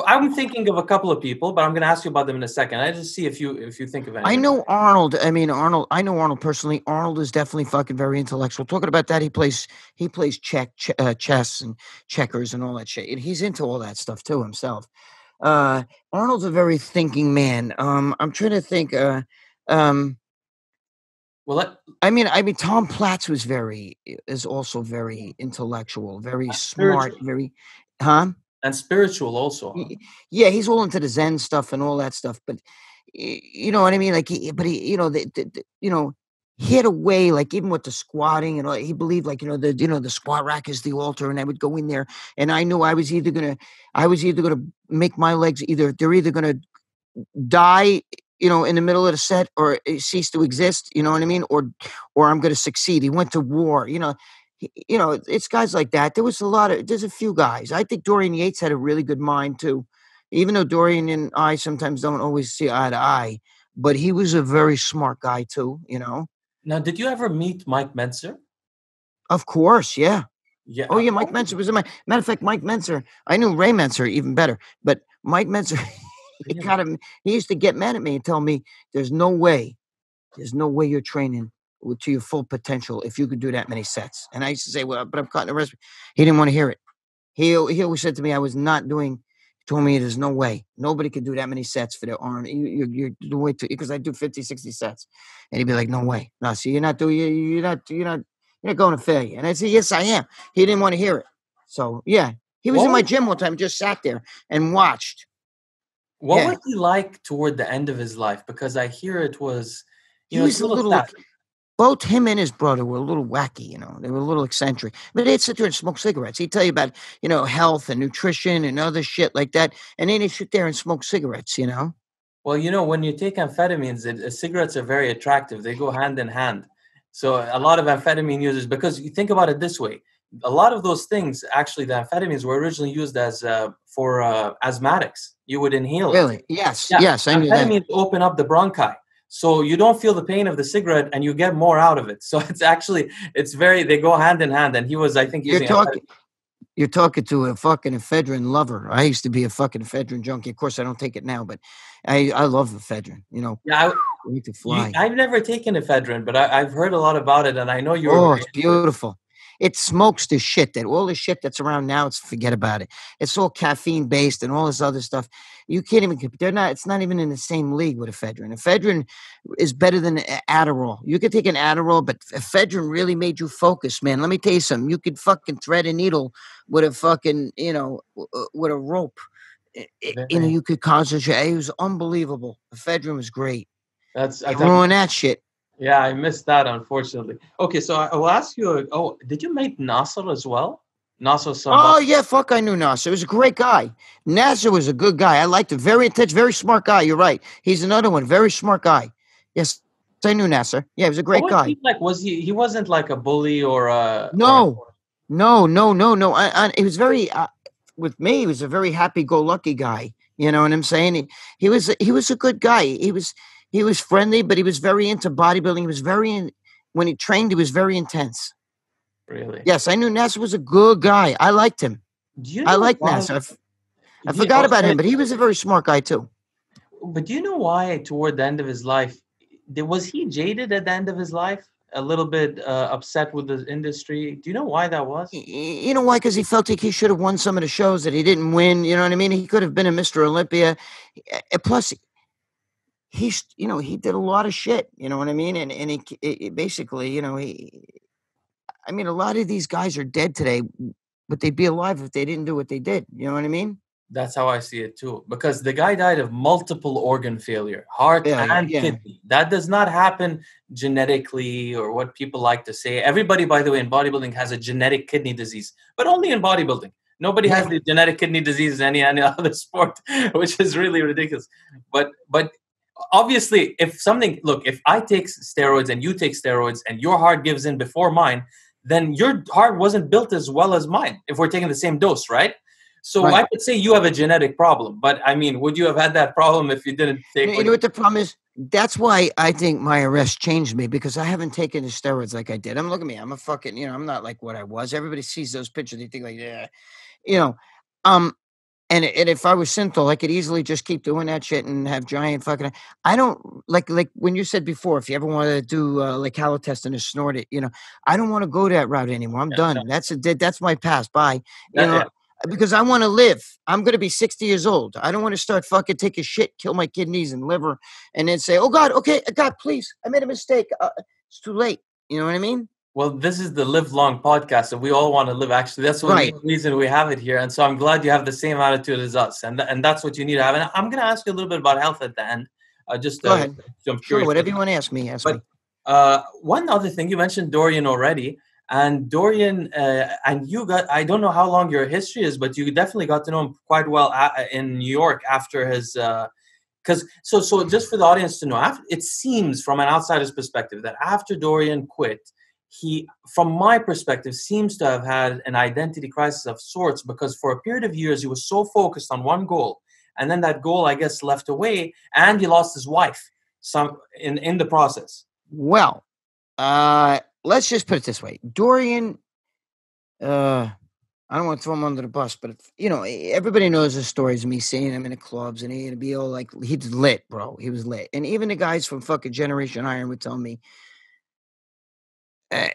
I'm thinking of a couple of people, but I'm going to ask you about them in a second. I just see if you think of I anything. know Arnold. I mean, Arnold. I know Arnold personally. Arnold is definitely fucking very intellectual. Talking about that, he plays chess and checkers and all that shit. And he's into all that stuff too himself. Uh, Arnold's a very thinking man. I'm trying to think. Um, Well, I mean, Tom Platz is also very intellectual, very smart, spiritual very, huh? and spiritual also, huh? Yeah, he's all into the Zen stuff and all that stuff, but you know what I mean? Like, but he, he had a way, like even with the squatting and all, he believed like, the squat rack is the altar, and I would go in there, and I knew I was either gonna make my legs they're either gonna die, in the middle of the set, or cease to exist, you know what I mean? Or I'm going to succeed. He went to war, it's guys like that. There's a few guys. I think Dorian Yates had a really good mind too, even though Dorian and I sometimes don't always see eye to eye, but he was a very smart guy too. Now, did you ever meet Mike Mentzer? Of course. Yeah. Yeah. Oh yeah. Mike Menser was in matter of fact, Mike Menser, I knew Ray Menser even better, but Mike Menser, Really? he used to get mad at me and tell me, there's no way you're training to your full potential if you could do that many sets. And I used to say, well, but I'm cutting the rest. He didn't want to hear it. He always said to me, I was not doing. He told me there's no way nobody could do that many sets for their arm. You're the way to, because I do 50, 60 sets, and he'd be like, no way, no. See, you're not doing. You're not going to failure. And I said, yes, I am. He didn't want to hear it. So yeah, he was What in my was gym one time, just sat there and watched. what Yeah, was he like toward the end of his life? Because I hear it was, he it's was a a little little. sad. both him and his brother were a little wacky, you know. They were a little eccentric. But they'd sit there and smoke cigarettes. He'd tell you about, you know, health and nutrition and other shit like that. And then they'd sit there and smoke cigarettes, you know. Well, you know, when you take amphetamines, cigarettes are very attractive. They go hand in hand. So a lot of amphetamine users, because you think about it this way, a lot of those things, actually, the amphetamines were originally used as for asthmatics. You would inhale it. Really? Yes. Yeah, Yes, I knew that. amphetamines open up the bronchi, so you don't feel the pain of the cigarette, and you get more out of it. So it's actually, they go hand in hand. And he was, I think, You're using talking you're talking to a fucking ephedrine lover. I used to be a fucking ephedrine junkie. Of course, I don't take it now, but I love ephedrine. You know, yeah. I need to fly. I've never taken ephedrine, but I've heard a lot about it, and I know you were Oh, very it's into it. beautiful. It smokes the shit that all the shit that's around now. It's forget about it. It's all caffeine based and all this other stuff. You can't even. They're not. It's not even in the same league with ephedrine. Ephedrine is better than Adderall. You could take an Adderall, but ephedrine really made you focus, man. Let me tell you something. You could fucking thread a needle with a fucking, you know, with a rope. You know, Very- you could concentrate. It was unbelievable. Ephedrine was great. That's They ruined that shit. yeah, I missed that, unfortunately. Okay, so I will ask you. Oh, did you meet Nasser as well? Nasser Oh Sambat. yeah, fuck! I knew Nasser. He was a great guy. Nasser was a good guy. I liked him. Very intense, very smart guy. You're right. He's another one. Very smart guy. Yes, I knew Nasser. Yeah, he was a What great was guy. he like? Was he? He wasn't like a bully or a or. No, no. He was very with me. He was a very happy-go-lucky guy. You know what I'm saying? He was a good guy. He was friendly, but he was very into bodybuilding. He was when he trained. He was very intense. Really? Yes, I knew Nasser was a good guy. I liked him. Do you I know liked why? Nasser. I forgot Oh, about sorry, him, but he was a very smart guy too. but do you know why toward the end of his life, was he jaded at the end of his life? A little bit upset with the industry. Do you know why that was? You know why? Because he felt like he should have won some of the shows that he didn't win. You know what I mean? He could have been a Mr. Olympia. Plus, you know, he did a lot of shit. You know what I mean? And basically, you know, I mean, a lot of these guys are dead today, but they'd be alive if they didn't do what they did. You know what I mean? That's how I see it too. Because the guy died of multiple organ failure, heart Yeah, and yeah. kidney. That does not happen genetically or what people like to say. Everybody, by the way, in bodybuilding has a genetic kidney disease, but only in bodybuilding. Nobody has Yeah. the genetic kidney disease in any other sport, which is really ridiculous. But obviously, if I take steroids and you take steroids and your heart gives in before mine, then your heart wasn't built as well as mine if we're taking the same dose, right? So Right. I could say you have a genetic problem, but I mean, would you have had that problem if you didn't take You know what the problem is? That's why I think my arrest changed me because I haven't taken the steroids like I did. Look at me. I'm a fucking, you know, I'm not like what I was. Everybody sees those pictures. They think like, yeah, you know, um, and if I was synthol, I could easily just keep doing that shit and have giant fucking. I don't like when you said before. If you ever want to do like halotestin and snort it, you know, I don't want to go that route anymore. I'm no, done. That's my past. Bye. You yeah. know, because I want to live. I'm going to be 60 years old. I don't want to start fucking taking shit, kill my kidneys and liver, and then say, "Oh God, okay, God, please, I made a mistake. It's too late." You know what I mean? Well, this is the Live Long podcast, and we all want to live. Actually, that's the Right. main reason we have it here. And so I'm glad you have the same attitude as us, and that's what you need to have. And I'm going to ask you a little bit about health at the end. Just Go ahead. so I'm Sure. curious. Whatever you want to ask me, ask But me. one other thing, you mentioned Dorian already, and Dorian, and I don't know how long your history is, but you definitely got to know him quite well in New York after his. Because so just for the audience to know, it seems from an outsider's perspective that after Dorian quit, he, from my perspective, seems to have had an identity crisis of sorts because for a period of years he was so focused on one goal, and then that goal, I guess, left away, and he lost his wife some in the process. Well, let's just put it this way. Dorian, I don't want to throw him under the bus, but you know, everybody knows the stories of me seeing him in the clubs and he'd be all like, he's lit, bro. He was lit. And even the guys from fucking Generation Iron would tell me, uh,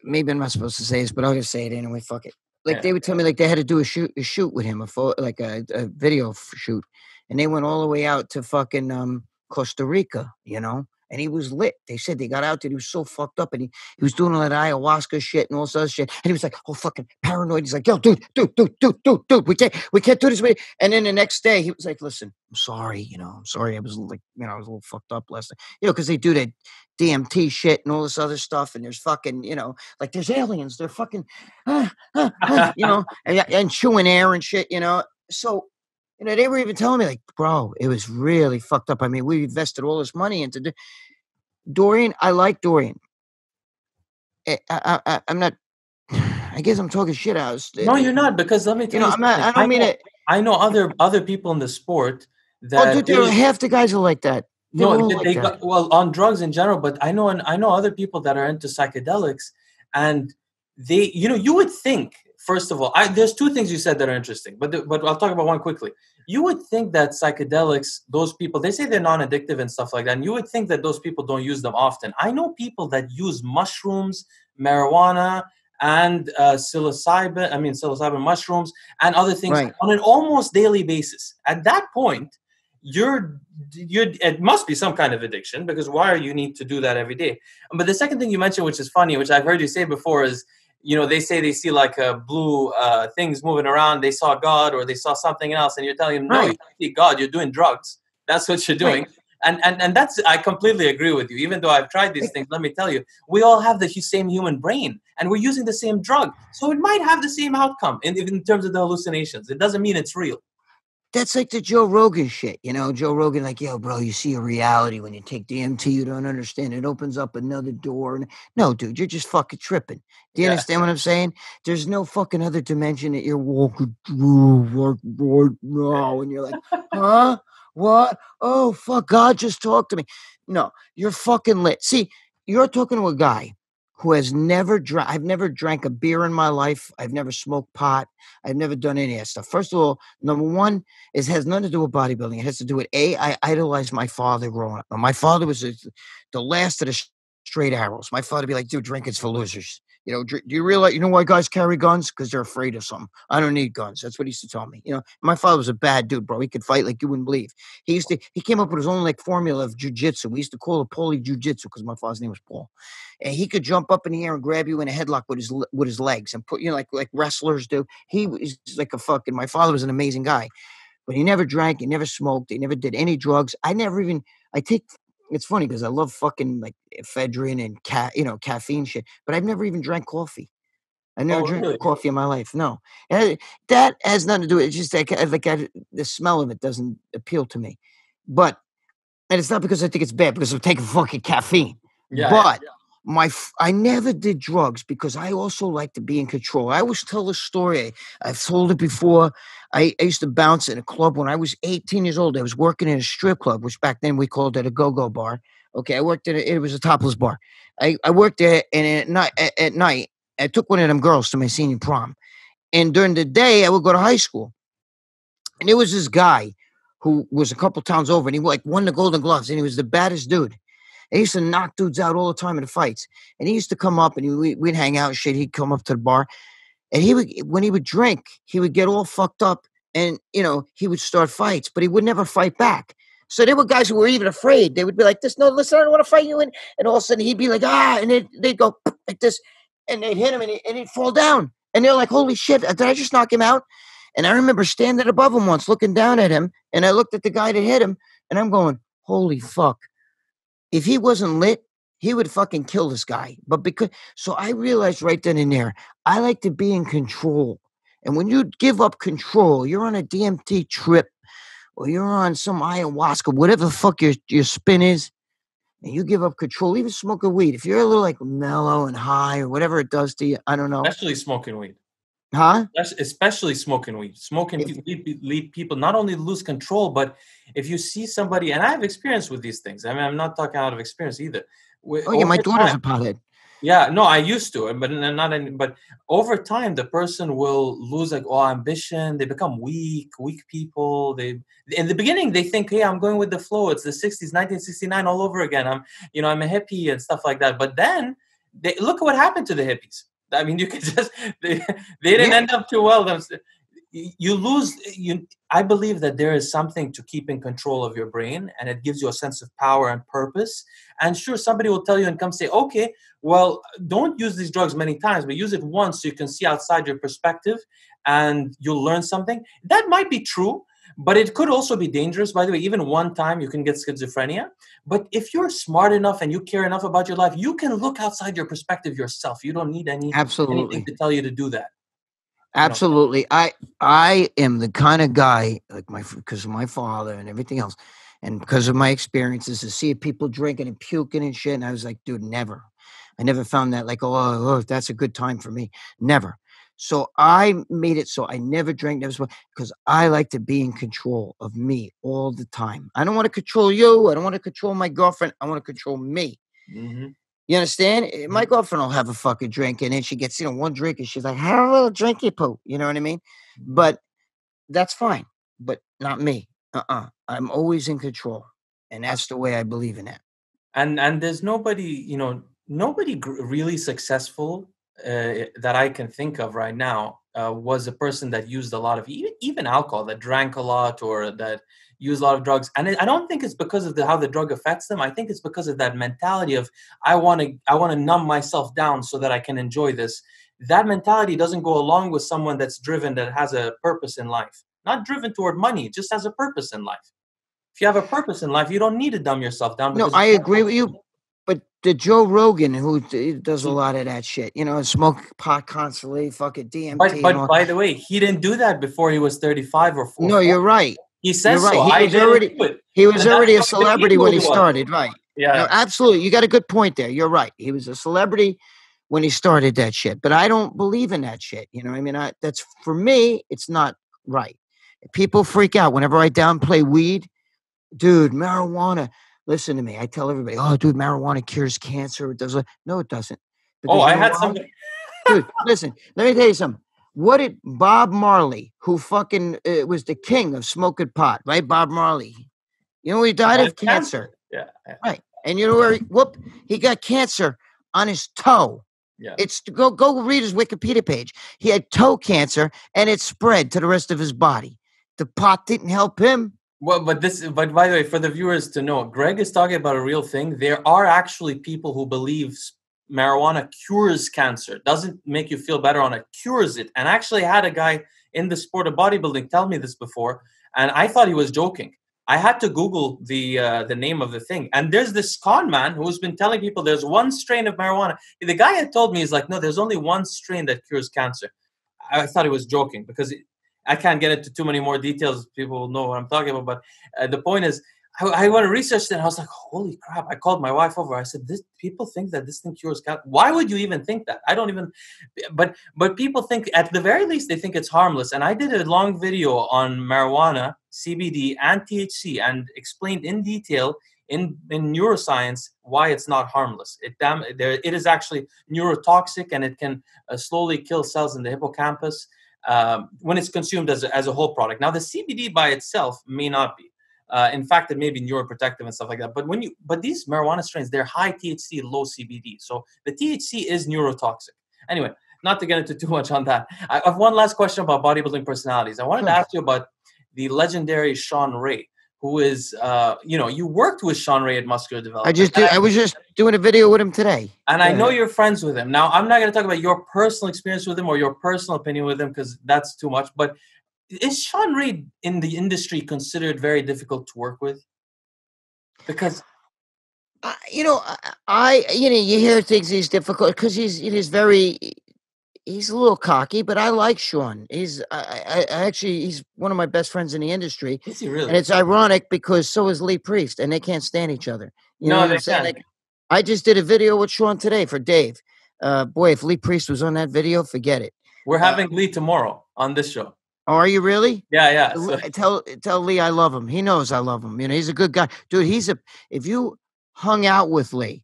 maybe I'm not supposed to say this, but I'll just say it anyway. Fuck it. Like Yeah. they would tell me like they had to do a shoot with him, like a video shoot. And they went all the way out to fucking, Costa Rica, you know, and he was lit. They said they got out there. He was so fucked up, and he was doing all that ayahuasca shit and all this other shit. And he was like, oh, fucking paranoid. He's like, yo, dude, we can't do this. And then the next day, he was like, listen, I'm sorry. I'm sorry. I was like, I was a little fucked up last night. Because they do that DMT shit and all this other stuff. And there's fucking, like there's aliens. They're fucking, and chewing air and shit, So, they were even telling me, like, bro, it was really fucked up. I mean, we invested all this money into Dorian. I like Dorian. I'm not. I guess I'm talking shit out. No, you're not, because let me tell you, I'm not. I don't mean it. I know other people in the sport that. Oh, dude, half the guys are like that. Well, on drugs in general, but I know other people that are into psychedelics, and they, you would think. First of all, there's two things you said that are interesting, but I'll talk about one quickly. You would think that psychedelics, those people, they say they're non-addictive and stuff like that, and you would think that those people don't use them often. I know people that use mushrooms, marijuana, and psilocybin mushrooms, and other things on an almost daily basis. At that point, it must be some kind of addiction, because why are you need to do that every day? But the second thing you mentioned, which is funny, which I've heard you say before, is they say they see like blue things moving around. They saw God, or they saw something else, and you're telling them, no, you don't see God. You're doing drugs. That's what you're doing. Right. And that's, I completely agree with you. Even though I've tried these things, let me tell you, we all have the same human brain, and we're using the same drug. So it might have the same outcome in terms of the hallucinations. It doesn't mean it's real. That's like the Joe Rogan shit, Joe Rogan, like, yo, bro, you see a reality when you take DMT. You don't understand. It opens up another door. No, dude, you're just fucking tripping. Do you understand what I'm saying? There's no fucking other dimension that you're walking through right now. And you're like, huh? What? Oh, fuck, God just talked to me. No, you're fucking lit. See, you're talking to a guy who has never drank. I've never drank a beer in my life. I've never smoked pot. I've never done any of that stuff. First of all, number one, it has nothing to do with bodybuilding. It has to do with I idolized my father growing up. My father was the last of the straight arrows. My father would be like, dude, drinking's for losers. Do you realize, why guys carry guns? Because they're afraid of something. I don't need guns. That's what he used to tell me. My father was a bad dude, bro. He could fight like you wouldn't believe. He came up with his own like formula of jujitsu. We used to call it Paulie jujitsu because my father's name was Paul. And he could jump up in the air and grab you in a headlock with his legs and put, like wrestlers do. He was like my father was an amazing guy, but he never drank. He never smoked. He never did any drugs. It's funny because I love fucking like ephedrine and caffeine shit, but I've never even drank coffee. I never drank coffee in my life. No, that has nothing to do with it. It's just the smell of it doesn't appeal to me. And it's not because I think it's bad, because I'm taking fucking caffeine. I never did drugs because I also like to be in control. I always tell the story. I've told it before. I used to bounce in a club when I was 18 years old. I was working in a strip club, which back then we called it a go-go bar. Okay, I worked it was a topless bar. I worked there, and at night, I took one of them girls to my senior prom. And during the day, I would go to high school. And there was this guy who was a couple towns over, and he won the Golden Gloves, and he was the baddest dude. He used to knock dudes out all the time in the fights. And he used to come up, and we'd hang out and shit. He'd come up to the bar. And when he would drink, he would get all fucked up, and, he would start fights, but he would never fight back. So there were guys who were even afraid. They would be like, no, listen, I don't want to fight you. And all of a sudden he'd be like, and they'd go like this, and they'd hit him, and he'd fall down. And they're like, holy shit, did I just knock him out? And I remember standing above him once, looking down at him, and I looked at the guy that hit him, and I'm going, holy fuck. If he wasn't lit, he would fucking kill this guy. So I realized right then and there, I like to be in control. And when you give up control, you're on a DMT trip, or you're on some ayahuasca, whatever the fuck your spin is, and you give up control, even smoking weed. If you're a little like mellow and high or whatever it does to you, I don't know. Especially smoking weed. Huh? Especially smoking weed. Lead people not only lose control, but if you see somebody, and I have experience with these things. I mean, I'm not talking out of experience either. My daughter's a pothead. Yeah, no, I used to, but over time, the person will lose ambition. They become weak people. In the beginning, they think, hey, I'm going with the flow. It's the 60s, 1969 all over again. I'm a hippie and stuff like that. But then look at what happened to the hippies. I mean, you could just, they didn't end up too well. you lose you. I believe that there is something to keeping control of your brain, and it gives you a sense of power and purpose. And sure, somebody will tell you and come say, okay, well, don't use these drugs many times, but use it once so you can see outside your perspective and you'll learn something. That might be true, but it could also be dangerous. By the way, even one time you can get schizophrenia. But if you're smart enough and you care enough about your life, you can look outside your perspective yourself. You don't need anything Absolutely. to tell you to do that. Absolutely. I am the kind of guy, like because of my father and everything else, and because of my experiences, to see people drinking and puking and shit. And I was like, dude, never. I never found that like, oh, that's a good time for me. Never. So I made it so I never drank, never smoked, because I like to be in control of me all the time. I don't want to control you. I don't want to control my girlfriend. I want to control me. Mm-hmm. You understand? My girlfriend will have a fucking drink, and then she gets, one drink, and she's like, have a little drinky poo. You know what I mean? But that's fine. But not me. I'm always in control. And that's the way I believe in that. And there's nobody, nobody really successful that I can think of right now was a person that used a lot of even alcohol, that drank a lot or that used a lot of drugs. And I don't think it's because of how the drug affects them. I think it's because of that mentality of I want to numb myself down so that I can enjoy this. That mentality doesn't go along with someone that's driven, that has a purpose in life, not driven toward money, just has a purpose in life. If you have a purpose in life, you don't need to dumb yourself down. No, I agree with you. But the Joe Rogan, who does a lot of that shit, smoke pot constantly, fucking DMT. But by the way, he didn't do that before he was 35 or 40. No, you're right. He says right. so. He was already a celebrity when he started, right? Yeah. No, absolutely. You got a good point there. You're right. He was a celebrity when he started that shit. But I don't believe in that shit. You know what I mean? That's, for me, it's not right. People freak out whenever I downplay weed. Dude, marijuana. Listen to me. I tell everybody, oh, dude, marijuana cures cancer. It does. No, it doesn't. Because I had some. Dude, listen, let me tell you something. What did Bob Marley, who fucking was the king of smoking pot, right? Bob Marley. He died of cancer. Yeah. Right. And you know where he got cancer on his toe. Yeah. It's go read his Wikipedia page. He had toe cancer and it spread to the rest of his body. The pot didn't help him. Well, but by the way, for the viewers to know, Greg is talking about a real thing. There are actually people who believe marijuana cures cancer. Doesn't make you feel better on it, cures it. And I actually had a guy in the sport of bodybuilding tell me this before, and I thought he was joking. I had to Google the name of the thing. And there's this con man who's been telling people there's one strain of marijuana. The guy had told me, he's like, no, there's only one strain that cures cancer. I thought he was joking because I can't get into too many more details. People will know what I'm talking about. But the point is, I want to research it. And I was like, holy crap. I called my wife over. I said, people think that this thing cures cancer. Why would you even think that? I don't even, but people think, at the very least, they think it's harmless. And I did a long video on marijuana, CBD, and THC, and explained in detail in neuroscience why it's not harmless. It is actually neurotoxic, and it can slowly kill cells in the hippocampus when it's consumed as a whole product. Now, the CBD by itself may not be. In fact, it may be neuroprotective and stuff like that. But these marijuana strains, they're high THC, low CBD. So the THC is neurotoxic. Anyway, not to get into too much on that. I have one last question about bodybuilding personalities. I wanted to ask you about the legendary Sean Ray, who is, you worked with Sean Ray at Muscular Development. I was just doing a video with him today. And I know you're friends with him. Now, I'm not going to talk about your personal experience with him or your personal opinion with him, because that's too much. But is Sean Ray in the industry considered very difficult to work with? Because you hear things he's difficult because he's a little cocky, but I like Sean. He's he's one of my best friends in the industry. Is he really? And it's ironic because so is Lee Priest, and they can't stand each other. You know what I'm saying? Like, I just did a video with Sean today for Dave. Boy, if Lee Priest was on that video, forget it. We're having Lee tomorrow on this show. Oh, are you really? Yeah. So. Tell Lee I love him. He knows I love him. He's a good guy. Dude, if you hung out with Lee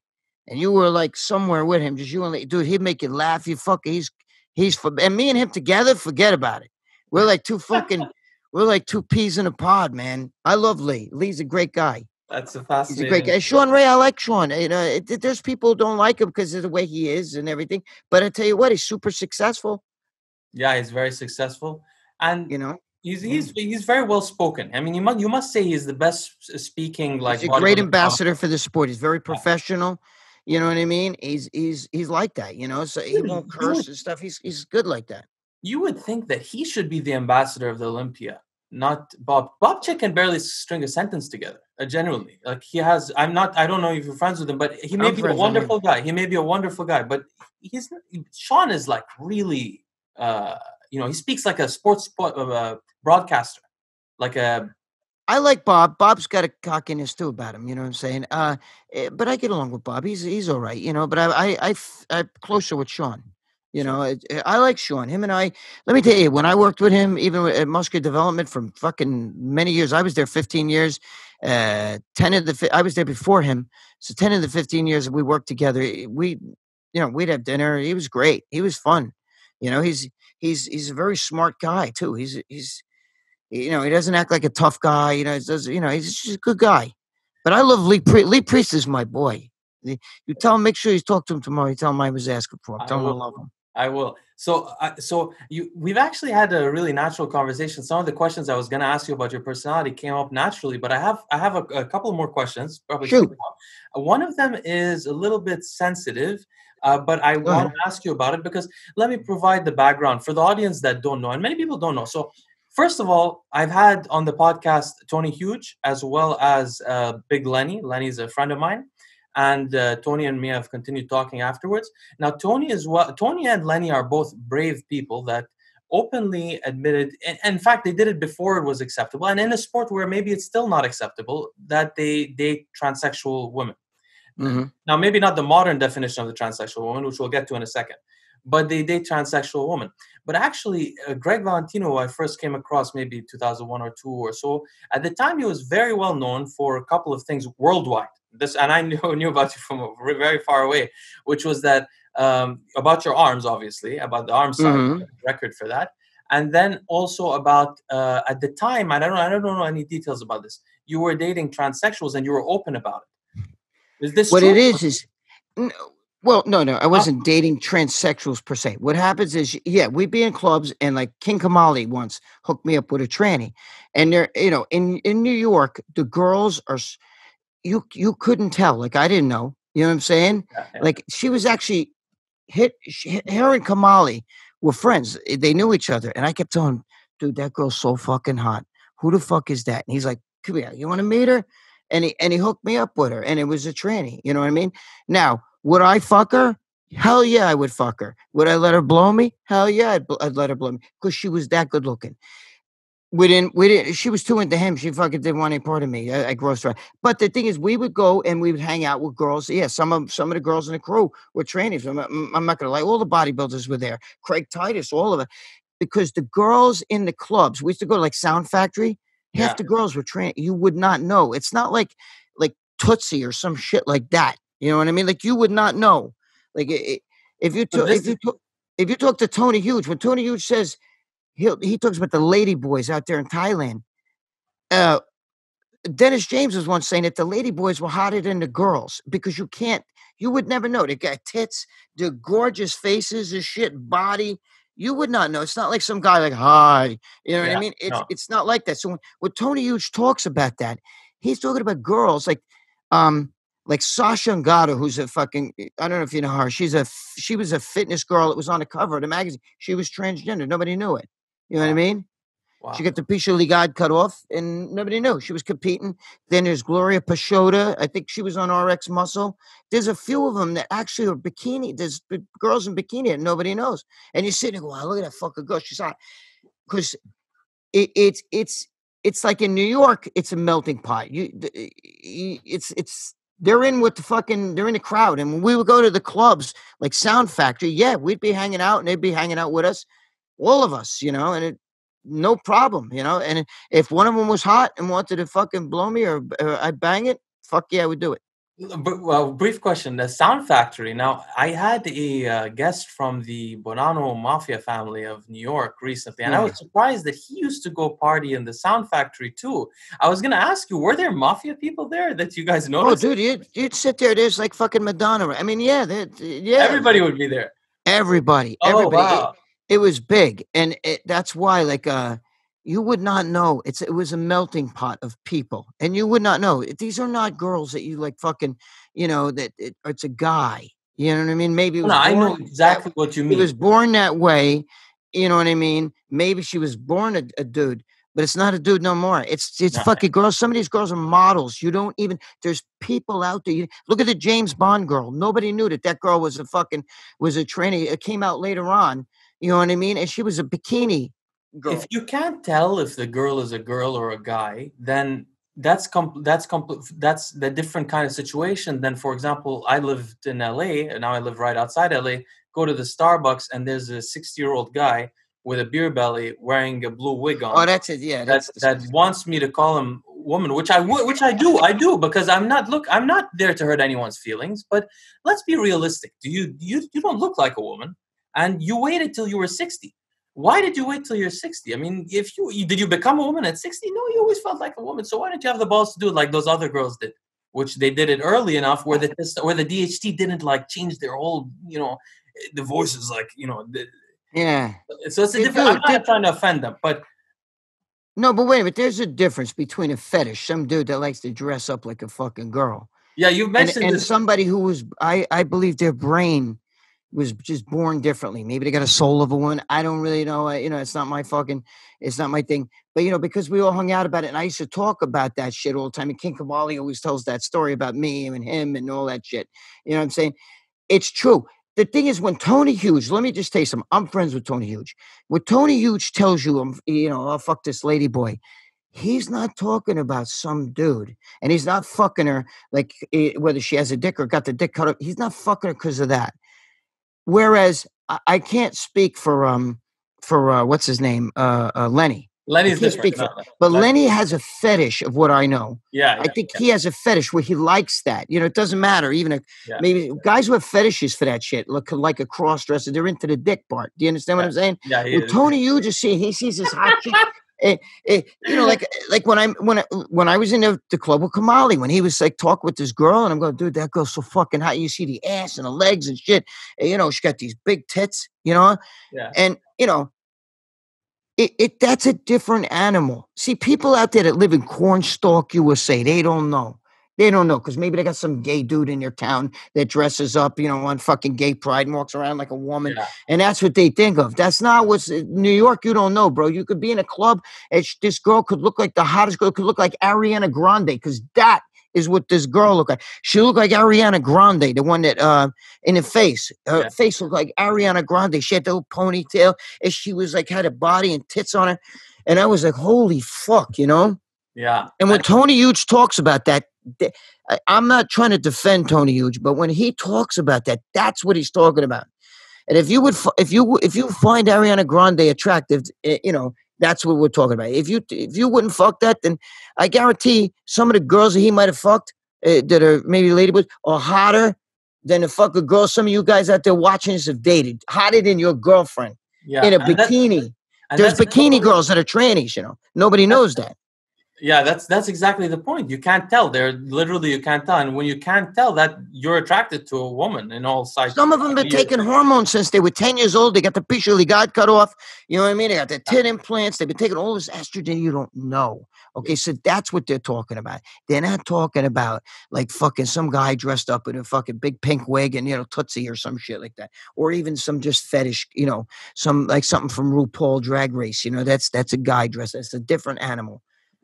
and you were like somewhere with him, just you and Lee, dude, he'd make you laugh. And me and him together, forget about it. We're like we're like two peas in a pod, man. I love Lee. Lee's a great guy. That's a fascinating. He's a great guy. Sean Ray, I like Sean. There's people who don't like him because of the way he is and everything. But I tell you what, he's super successful. Yeah, he's very successful. And you know. he's very well spoken. I mean, you must say he's the best speaking like He's a great bodybuilder out ambassador for the sport. He's very there. professional. You know what I mean? He's like that, you know. So he Really, won't curse and stuff. He's good like that. you would think that he should be the ambassador of the Olympia, not Bob. Bob Chick can barely string a sentence together. Genuinely, like he has. I don't know if you're friends with him, but he may I'm be a friends with him. wonderful guy. He may be a wonderful guy, but he's Sean is like really. He speaks like a sports broadcaster, like a. I like Bob. Bob's got a cockiness too about him. You know what I'm saying? But I get along with Bob. He's all right. You know. But I'm closer with Sean. You know, I like Sean. Him and I. Let me tell you, when I worked with him, even at Muscular Development from fucking many years, I was there 15 years. 10 of the I was there before him, so 10 of the 15 years we worked together. We'd have dinner. He was great. He was fun. You know, he's a very smart guy too. He doesn't act like a tough guy. He's just a good guy. But I love Lee Priest. Lee Priest is my boy. You tell him, make sure you talk to him tomorrow. You tell him I was asking for him. I Tell him I will. love him. I will. We've actually had a really natural conversation. Some of the questions I was going to ask you about your personality came up naturally, but I have a couple more questions. Probably three Shoot. more. One of them is a little bit sensitive, but I Go want ahead. to ask you about it because let me provide the background for the audience that don't know, and many people don't know. So, first of all, I've had on the podcast Tony Huge as well as Big Lenny. Lenny's a friend of mine. And Tony and me have continued talking afterwards. Now, Tony and Lenny are both brave people that openly admitted, and in fact, they did it before it was acceptable, and in a sport where maybe it's still not acceptable, that they date transsexual women. Mhm. Now, maybe not the modern definition of the transsexual woman, which we'll get to in a second, but they date transsexual women. But actually, Gregg Valentino, who I first came across maybe 2001 or 2 or so, at the time he was very well known for a couple of things worldwide. And I knew about you from very far away, which was that about your arms, obviously, about the arm size Mhm. record for that, and then also about at the time, I don't know any details about this. You were dating transsexuals and you were open about it. Is this What true? it is n- well, no, I Huh? wasn't dating transsexuals per se. What happens is, yeah, we'd be in clubs, and like King Kamali once hooked me up with a tranny, and they're, in New York, the girls are you couldn't tell. Like I didn't know. You know what I'm saying? Yeah. Like she was actually her and Kamali were friends. They knew each other, and I kept telling him, dude, that girl's so fucking hot. Who the fuck is that? And he's like, come here, you want to meet her? And he hooked me up with her, and it was a tranny. You know what I mean? Now, would I fuck her? Hell yeah, I would fuck her. Would I let her blow me? Hell yeah, I'd let her blow me because she was that good looking. We didn't. She was too into him. She fucking didn't want any part of me. I grossed her out. But the thing is, we would go and we would hang out with girls. Yeah, some of the girls in the crew were trainees. I'm not gonna lie. All the bodybuilders were there. Craig Titus, all of it, because the girls in the clubs. We used to go to like Sound Factory. Half Yeah. the girls were trained. You would not know. It's not like Tootsie or some shit like that. You know what I mean? Like you would not know. Like if you So took if you talk to Tony Huge, when Tony Huge says he talks about the lady boys out there in Thailand. Uh, Dennis James was once saying that the lady boys were hotter than the girls because you would never know. They got tits, they're gorgeous faces, and shit, body. You would not know. It's not like some guy like, hi, you know what I Yeah. mean? No. It's not like that. So when Tony Huge talks about that, he's talking about girls um, like Sasha Ngata, who's a fucking, I don't know if you know her. She was a fitness girl that was on the cover of the magazine. She was transgender. Nobody knew it. You know what I mean? She Wow. got the piece of ligad cut off, and nobody knew she was competing. Then there's Gloria Pachota. I think she was on RX Muscle. There's a few of them that actually are bikini. There's girls in bikini and nobody knows. And you sit and go, "Wow, look at that fucking girl. She's hot." Because it's like in New York, it's a melting pot. It's they're in with the fucking they're in the crowd. And when we would go to the clubs like Sound Factory, yeah, we'd be hanging out and they'd be hanging out with us, all of us, and no problem, And if one of them was hot and wanted to fucking blow me or I'd bang it, fuck yeah, I would do it. Well, brief question. The Sound Factory. Now, I had a guest from the Bonanno Mafia family of New York recently, and I Yeah. was surprised that he used to go party in the Sound Factory too. I was going to ask you, were there mafia people there that you guys Oh, noticed? dude, you'd sit there. There's like fucking Madonna. I mean, yeah, yeah. Everybody would be there. Everybody, Oh, everybody. wow. It was big, and that's why, like, you would not know. It was a melting pot of people, and you would not know. These are not girls that you like fucking, it's a guy. You know what I mean? Maybe it No, was I know born that exactly what you he mean. was born that way. You know what I mean? Maybe she was born a dude, but it's not a dude no more. It's No, fucking girls. Some of these girls are models. You don't even. There's people out there. Look at the James Bond girl. Nobody knew that girl was a trainee. It came out later on. You know what I mean? And she was a bikini if girl. you can't tell if the girl is a girl or a guy, then that's the different kind of situation. Then, for example, I lived in LA and now I live right outside LA. Go to the Starbucks and there's a 60-year-old guy with a beer belly wearing a blue wig Oh, on that's it. Yeah, that that's that disgusting. wants me to call him woman, which I do because I'm not there to hurt anyone's feelings. But let's be realistic. You don't look like a woman, and you waited till you were 60. Why did you wait till you're 60? I mean, if did you become a woman at 60? No, you always felt like a woman. So why didn't you have the balls to do it like those other girls did, which they did it early enough where the DHT didn't like change their whole, the voices like, Yeah. so it's a different. I'm Dude, not trying to offend them, but no, but wait a minute. There's a difference between a fetish, some dude that likes to dress up like a fucking girl, yeah, you and mentioned and this. somebody who was, I believe their brain was just born differently. Maybe they got a soul of a woman. I don't really know. It's not my thing. But because we all hung out about it, and I used to talk about that shit all the time. And King Kamali always tells that story about me and him and all that shit. You know what I'm saying? It's true. The thing is, when Tony Hughes, let me just tell you something. I'm friends with Tony Hughes. When Tony Hughes tells you, I'll fuck this lady boy, he's not talking about some dude, and he's not fucking her like whether she has a dick or got the dick cut up. He's not fucking her because of that. Whereas I can't speak for what's his name, Lenny. I Lenny's can't different. speak No, for, no. but Lenny has a fetish of what I know. Yeah, I yeah, think yeah, he has a fetish where he likes that. It doesn't matter. Even if yeah, maybe guys who have fetishes for that shit, look like a cross dresser, they're into the dick part. Do you understand what yeah. I'm saying? Yeah, he With is. Tony, you just see he sees this hot chick. Like when I was in the club with Kamali, when he was like talking with this girl, and I'm going, dude, that girl's so fucking hot. You see the ass and the legs and shit. And, she got these big tits, Yeah. and that's a different animal. See, people out there that live in Cornstalk, USA, they don't know. They don't know because maybe they got some gay dude in their town that dresses up, on fucking gay pride and walks around like a woman. Yeah. And that's what they think of. That's not what's New York. You don't know, bro. You could be in a club and this girl could look like the hottest girl, could look like Ariana Grande because that is what this girl looked like. She looked like Ariana Grande, the one that in the face. Her Yeah. face looked like Ariana Grande. She had the little ponytail and she was like had a body and tits on her. And I was like, holy fuck, Yeah. And when Tony Hughes talks about that, I'm not trying to defend Tony Hughes, but when he talks about that, that's what he's talking about. And if you find Ariana Grande attractive, that's what we're talking about. If you wouldn't fuck that, then I guarantee some of the girls that he might have fucked that are maybe ladyboys are hotter than the fucking girls some of you guys out there watching this have dated, hotter than your girlfriend Yeah. in a bikini. And There's that's bikini girls that are trannies, Nobody knows that. yeah, that's exactly the point. You can't tell. They're literally you can't tell. And when you can't tell that, you're attracted to a woman in all sides. Some of them been taking hormones since they were 10 years old. They got the piece of God cut off. You know what I mean? They got the tit implants. They've been taking all this estrogen you don't know. Okay, so that's what they're talking about. They're not talking about like fucking some guy dressed up in a fucking big pink wig and, Tootsie or some shit like that. Or even some just fetish, some like something from RuPaul Drag Race. That's a guy dressed. That's a different animal.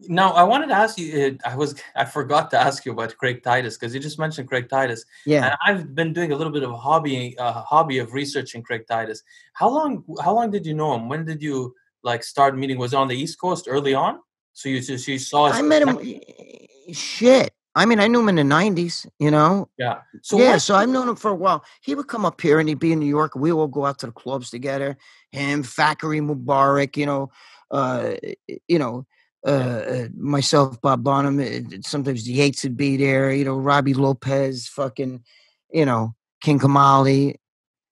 Now, I wanted to ask you. I forgot to ask you about Craig Titus because you just mentioned Craig Titus, and Yeah. I've been doing a little bit of a hobby of researching Craig Titus. How long did you know him? When did you like start meeting? Was it on the East Coast early on? So you saw us. I met him. Shit. I mean, I knew him in the 90s, Yeah. So Yeah, what? so I've known him for a while. He would come up here and he'd be in New York. We all go out to the clubs together. Him, Fakari Mubarak, uh, you know, Yeah. myself, Bob Bonham. Sometimes the Yates would be there. Robbie Lopez, fucking, King Kamali.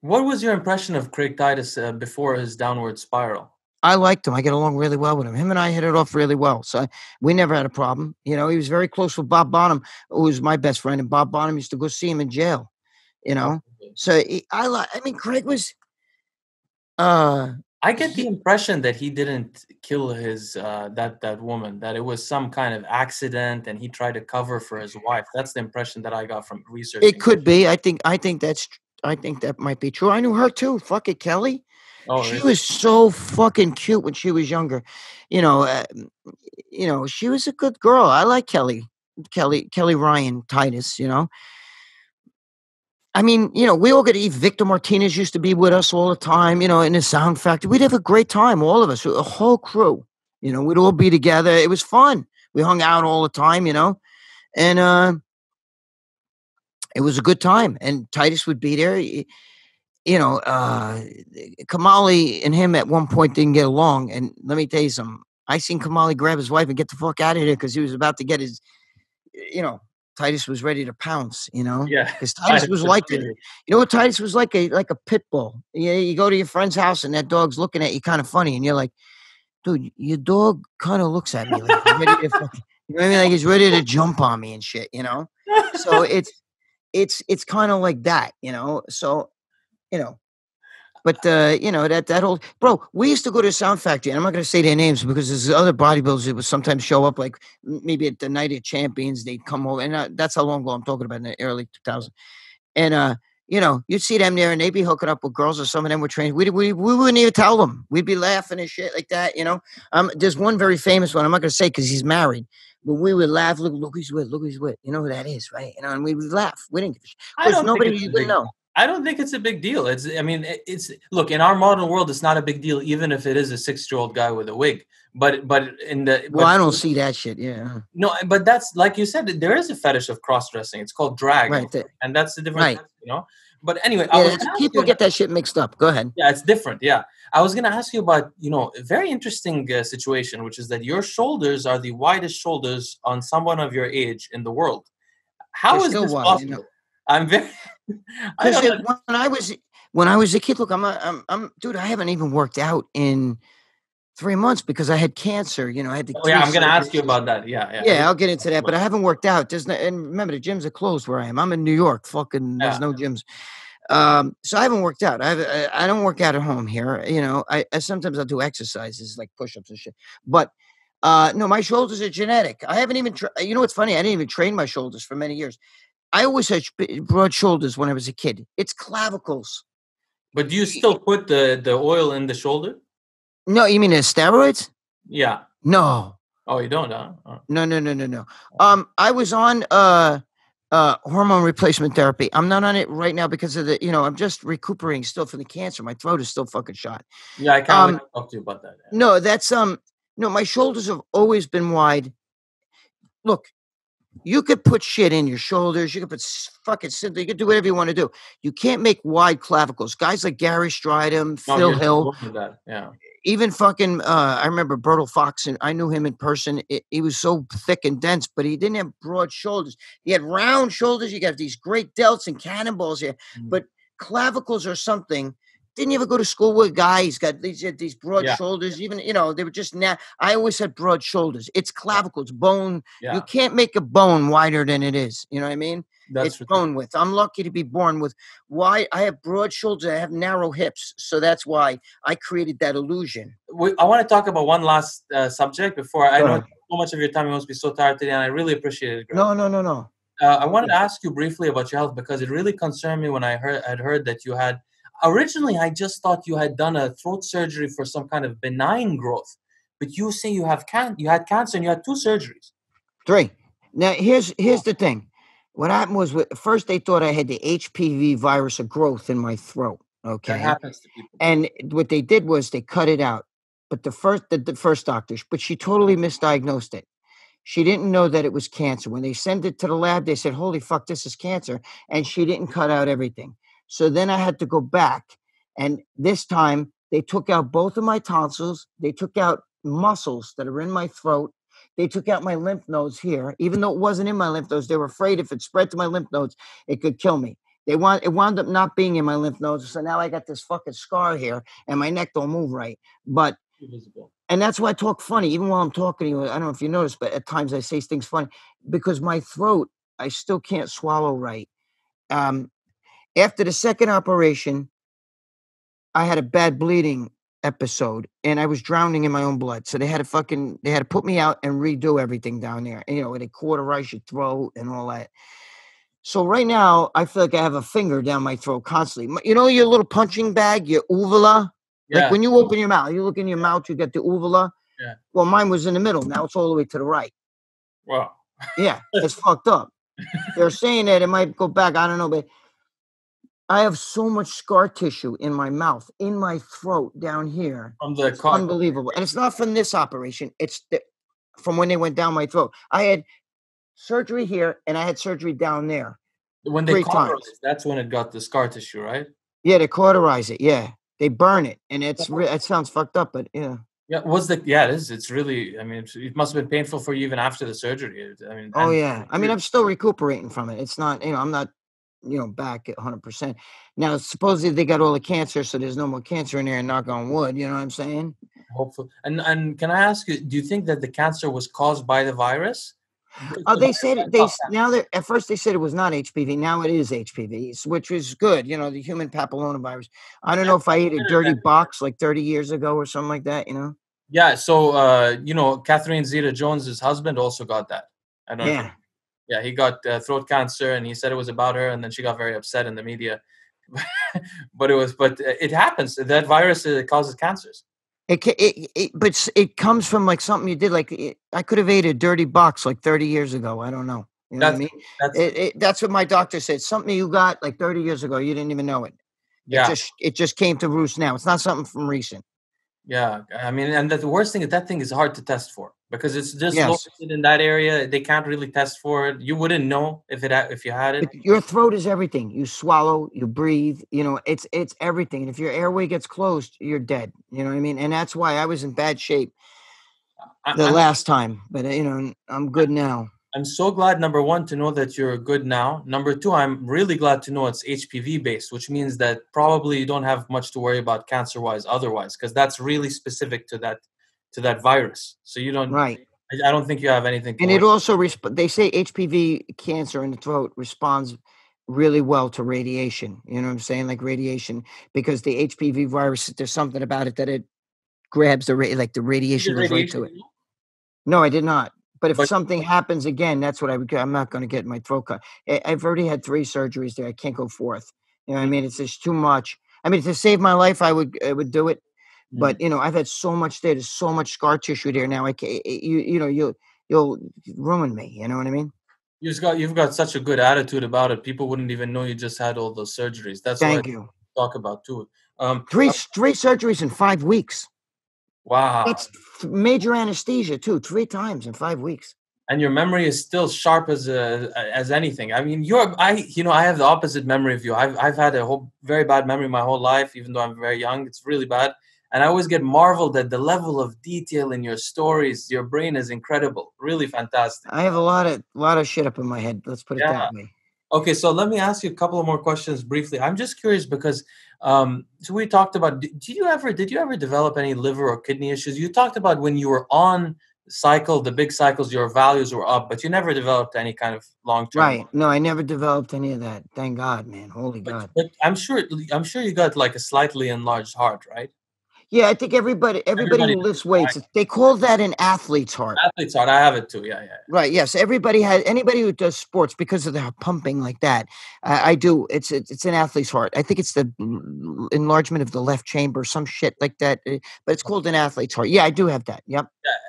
What was your impression of Craig Titus before his downward spiral? I liked him. I get along really well with him. Him and I hit it off really well. So we never had a problem. He was very close with Bob Bonham, who was my best friend. And Bob Bonham used to go see him in jail. Okay. So Craig was I get the impression that he didn't kill his that woman, that it was some kind of accident and he tried to cover for his wife. That's the impression that I got from It researching. could be. I think that might be true. I knew her too. Fuck it, Kelly. Oh, She really? was so fucking cute when she was younger. You know, she was a good girl. I like Kelly Ryan Titus. I mean, we all got to eat. Victor Martinez used to be with us all the time. In the Sound Factory, we'd have a great time. All of us, a whole crew. We'd all be together. It was fun. We hung out all the time. And it was a good time. And Titus would be there. Kamali and him at one point didn't get along. And let me tell you something. I seen Kamali grab his wife and get the fuck out of here because he was about to get his, Titus was ready to pounce, Yeah. because Titus was like that. You know what Titus was like? Like a pit bull. You go to your friend's house and that dog's looking at you kind of funny. And you're like, dude, your dog kind of looks at me like he's ready to fucking, you know what I mean? Like he's ready to jump on me and shit, So it's kind of like that, So, but that whole bro, we used to go to Sound Factory, and I'm not going to say their names because there's other bodybuilders that would sometimes show up, like maybe at the night of champions, they'd come over, and that's how long ago I'm talking about, in the early 2000s. And you'd see them there, and they'd be hooking up with girls, or some of them were trained. We wouldn't even tell them. We'd be laughing and shit like that. There's one very famous one. I'm not going to say because he's married, but we would laugh. Look who's with. Look who's with. You know who that is, right? And we would laugh. We didn't give a shit I because don't think nobody it's a would big know. I don't think it's a big deal. It's look, in our modern world, it's not a big deal, even if it is a 6-year-old guy with a wig. But in the Well, I don't see that shit. Yeah. no, but that's like you said, there is a fetish of cross dressing. It's called drag, Right. and that's a different Right. thing. But anyway, I Yeah, was gonna ask people you. get that shit mixed up. Go ahead. Yeah, it's different. Yeah, I was gonna ask you about a very interesting situation, which is that your shoulders are the widest shoulders on someone of your age in the world. How They're is still this wide, possible? I'm very. I because don't know. when I was a kid, look, I'm dude. I haven't even worked out in 3 months because I had cancer. I had the Oh yeah, three I'm gonna ask you surgeries. about that. Yeah, yeah. Yeah, I'll get into that, but I haven't worked out. And remember, the gyms are closed where I am. I'm in New York. Fucking, there's Yeah. no gyms. So I haven't worked out. I don't work out at home here. I sometimes I'll do exercises like push-ups and shit. But no, my shoulders are genetic. I haven't even. You know what's funny? I didn't even train my shoulders for many years. I always had broad shoulders when I was a kid. It's clavicles. But do you still put the oil in the shoulder? No, you mean the steroids? Yeah. No. Oh, you don't, huh? Oh. No. I was on hormone replacement therapy. I'm not on it right now because of I'm just recuperating still from the cancer. My throat is still fucking shot. Yeah, I can't wait to talk to you about that. Yeah. No, that's no, my shoulders have always been wide. Look, you could put shit in your shoulders. You could put fucking simple. You could do whatever you want to do. You can't make wide clavicles. Guys like Gary Stridham, No, Phil you're Hill, wrong with that. Yeah. even fucking. I remember Bertle Fox, and I knew him in person. He was so thick and dense, but he didn't have broad shoulders. He had round shoulders. You got these great delts and cannonballs here, but clavicles are something. Didn't you ever go to school with a guy? He's got these broad shoulders. Even they were just now. I always had broad shoulders. It's clavicles, bone. Yeah. You can't make a bone wider than it is. You know what I mean? That's it's bone width. I'm lucky to be born with wide. I have broad shoulders. I have narrow hips, so that's why I created that illusion. I want to talk about one last subject before I know so much of your time. You must be so tired today, and I really appreciate it. Greg. No. I wanted to ask you briefly about your health because it really concerned me when I heard that you had. Originally, I just thought you had done a throat surgery for some kind of benign growth, but you say you had cancer and you had 2 surgeries. 3. Now here's the thing. What happened was, first they thought I had the HPV virus of growth in my throat. Okay, that happens to people. And what they did was they cut it out. But the first doctor, but she totally misdiagnosed it. She didn't know that it was cancer. When they sent it to the lab, they said, "Holy fuck, this is cancer," and she didn't cut out everything. So then I had to go back, and this time they took out both of my tonsils. They took out muscles that are in my throat. They took out my lymph nodes here, even though it wasn't in my lymph nodes. They were afraid if it spread to my lymph nodes, it could kill me. It wound up not being in my lymph nodes, so now I got this fucking scar here, and my neck don't move right. But and that's why I talk funny, even while I'm talking to you. I don't know if you noticed, but at times I say things funny because my throat, I still can't swallow right. After the second operation, I had a bad bleeding episode, and I was drowning in my own blood. So they had to put me out and redo everything down there. And, they cauterize your throat and all that. So right now, I feel like I have a finger down my throat constantly. You know your little punching bag, your uvula? Like Yeah. when you open your mouth, you look in your mouth, you get the uvula. Yeah. Well, mine was in the middle. Now it's all the way to the right. Wow. Yeah, it's fucked up. They're saying that it might go back. I don't know, but I have so much scar tissue in my mouth, in my throat, down here. From the It's unbelievable. And it's not from this operation. It's from when they went down my throat. I had surgery here, and I had surgery down there. when they 3 cauterize, times. that's when it got the scar tissue, right? Yeah, they cauterize it. Yeah, they burn it, and it sounds fucked up, but yeah. Yeah. It is. It's really. I mean, it must have been painful for you even after the surgery. I mean, Oh and yeah. I mean, I'm still recuperating from it. It's not, I'm not, back at 100%. Now, supposedly they got all the cancer, so there's no more cancer in there. And knock on wood. You know what I'm saying? hopefully, and can I ask you? Do you think that the cancer was caused by the virus? They said at first they said it was not HPV. Now it is HPV, which is good. The human papillomavirus. I don't know if I ate a dirty box like 30 years ago or something like that. Yeah. So, Catherine Zeta-Jones's husband also got that. I don't know. Yeah. Yeah, he got throat cancer, and he said it was about her, and then she got very upset in the media. But it happens. That virus causes cancers. But it comes from like something you did. Like I could have ate a dirty box like 30 years ago. I don't know. You know what I mean? That's what my doctor said. Something you got like 30 years ago. You didn't even know it. Yeah. It just came to roost now. It's not something from recent. Yeah, I mean, and the worst thing is that thing is hard to test for because it's just Yes. located in that area. They can't really test for it. You wouldn't know if you had it. Your throat is everything. You swallow, you breathe. It's everything. And if your airway gets closed, you're dead. You know what I mean? And that's why I was in bad shape last time. But I'm good now. I'm so glad, number one, to know that you're good now. Number two, I'm really glad to know it's HPV based, which means that probably you don't have much to worry about cancer-wise otherwise, because that's really specific to that virus. So you don't. Right. I don't think you have anything. And it also they say HPV cancer in the throat responds really well to radiation. You know what I'm saying? Like radiation, because the HPV virus, there's something about it that it grabs the radiation goes right to it. No, I did not. But if something happens again, that's what I'm not going to get my throat cut. I've already had 3 surgeries there. I can't go fourth. You know what I mean? It's just too much. I mean, to save my life, I would do it. But I've had so much there. There's so much scar tissue there now. I can't, you'll ruin me. You know what I mean? You've got such a good attitude about it. People wouldn't even know you just had all those surgeries. That's Thank what you. I talk about too. 3 surgeries in 5 weeks. Wow. That's major anesthesia too. 3 times in 5 weeks. And your memory is still sharp as anything. I mean, I have the opposite memory of you. I've had a very bad memory my whole life, even though I'm very young. It's really bad. And I always get marveled at the level of detail in your stories. Your brain is incredible, really fantastic. I have a lot of shit up in my head. Let's put it that way. Okay, so let me ask you a couple of more questions briefly. I'm just curious because so we talked about. Did you ever develop any liver or kidney issues? You talked about when you were on the big cycles, your values were up, but you never developed any kind of long-term. Right. No, I never developed any of that. Thank God, man. Holy God. But I'm sure you got like a slightly enlarged heart, right? Yeah, I think everybody who lifts weights, they call that an athlete's heart. Athlete's heart. I have it too. Yeah. Right. Yes. Anybody who does sports because of their pumping like that. I do. It's an athlete's heart. I think it's the enlargement of the left chamber, some shit like that. But it's called an athlete's heart. Yeah, I do have that. Yep.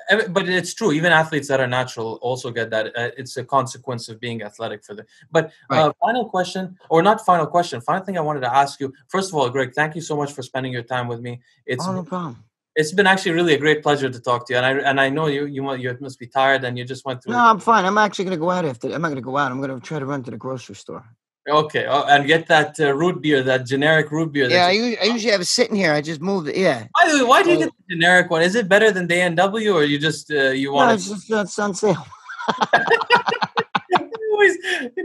Yeah, but it's true. Even athletes that are natural also get that. It's a consequence of being athletic for them. But final question, or not final question. Final thing I wanted to ask you. First of all, Greg, thank you so much for spending your time with me. No problem. It's been actually really a great pleasure to talk to you, and I know you must be tired, and you just went through. No, I'm fine. I'm actually going to go out after. I'm not going to go out. I'm going to try to run to the grocery store. Okay, and get that root beer, that generic root beer. Yeah, I usually have it sitting here. I just moved it. Yeah. Why do you get the generic one? Is it better than the A&W, or you just you want? No, it's on sale.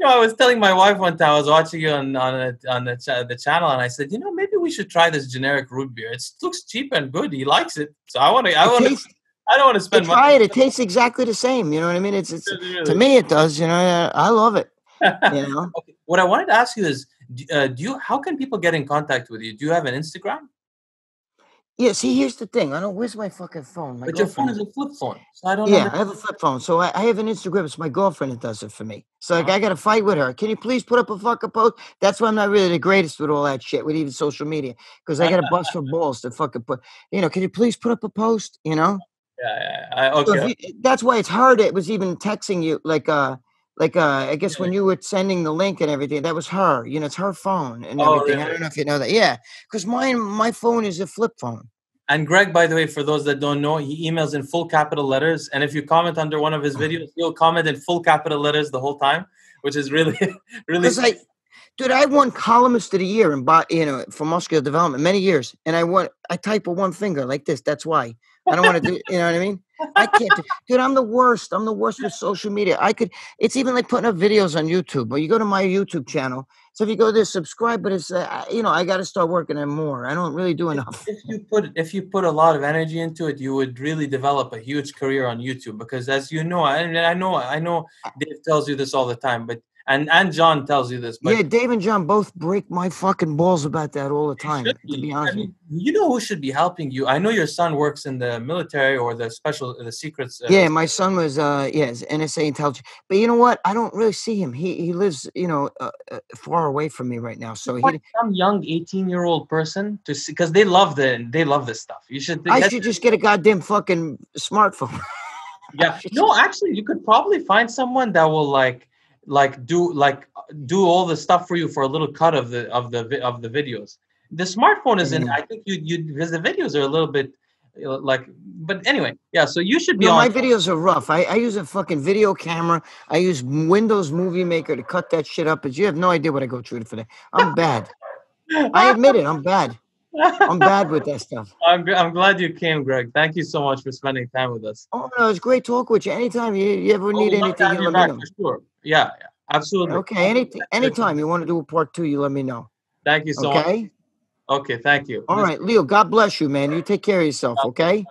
I was telling my wife one time I was watching you on the channel, and I said, maybe we should try this generic root beer. It looks cheap and good. He likes it, so I don't want to spend money. Try it. It tastes exactly the same. You know what I mean? It's really, to me it does. I love it. Okay. What I wanted to ask you is, how can people get in contact with you? Do you have an Instagram? Yeah, see, here's the thing. I don't. Where's my fucking phone? My But your phone girlfriend. is a flip phone, so I don't Yeah, I understand. have a flip phone, so I have an Instagram. It's my girlfriend that does it for me. So like, Uh-huh. I got to fight with her. Can you please put up a fucking post? That's why I'm not really the greatest with all that shit, with even social media, because I got to bust her balls to fucking put. Can you please put up a post? Yeah, yeah, yeah. So Okay. if you, that's why it's hard. It was even texting you, I guess Yeah. when you were sending the link and everything, that was her. It's her phone and Oh, everything. I really? don't know if you know that. Yeah, because my phone is a flip phone. And Greg, by the way, for those that don't know, he emails in full capital letters. And if you comment under one of his videos, he'll comment in full capital letters the whole time, which is really, really Because sweet. dude, I won columnist of the year for muscular development many years, and I type with one finger like this. That's why I don't want to do. You know what I mean? I can't do, dude. I'm the worst. I'm the worst with social media. It's even like putting up videos on YouTube. Or you go to my YouTube channel. So if you go there, subscribe. But it's, I got to start working on more. I don't really do enough. If you put a lot of energy into it, you would really develop a huge career on YouTube. Because as you know, and I know Dave tells you this all the time, but and John tells you this, but Yeah, Dave and John both break my fucking balls about that all the they should time. To be be. I honest with you. mean, you know who should be helping you? I know your son works in the military or the secrets. Yeah, my son was yes, NSA intelligence. But you know what? I don't really see him. He lives, far away from me right now. So Find some young 18-year-old person to see, because they love this stuff. You should I get. should just get a goddamn fucking smartphone. I Yeah, should no, just actually, you could probably find someone that will do all the stuff for you for a little cut of the videos. The smartphone is in. yeah. I think you because the videos are a little bit like. But anyway, yeah. So you should be No, on. my videos are rough. I use a fucking video camera. I use Windows Movie Maker to cut that shit up, but you have no idea what I go through for that. I'm bad. I admit it. I'm bad. I'm bad with that stuff. I'm glad you came, Greg. Thank you so much for spending time with us. Oh no, it's great talk with you. Anytime you ever Oh, need we'd love to anything, have you you let me back know. for sure. Yeah, yeah, absolutely. Okay, anytime you want to do a part 2, you let me know. Thank you so much. Okay? Okay, thank you. All right, Leo, God bless you, man. You take care of yourself, okay?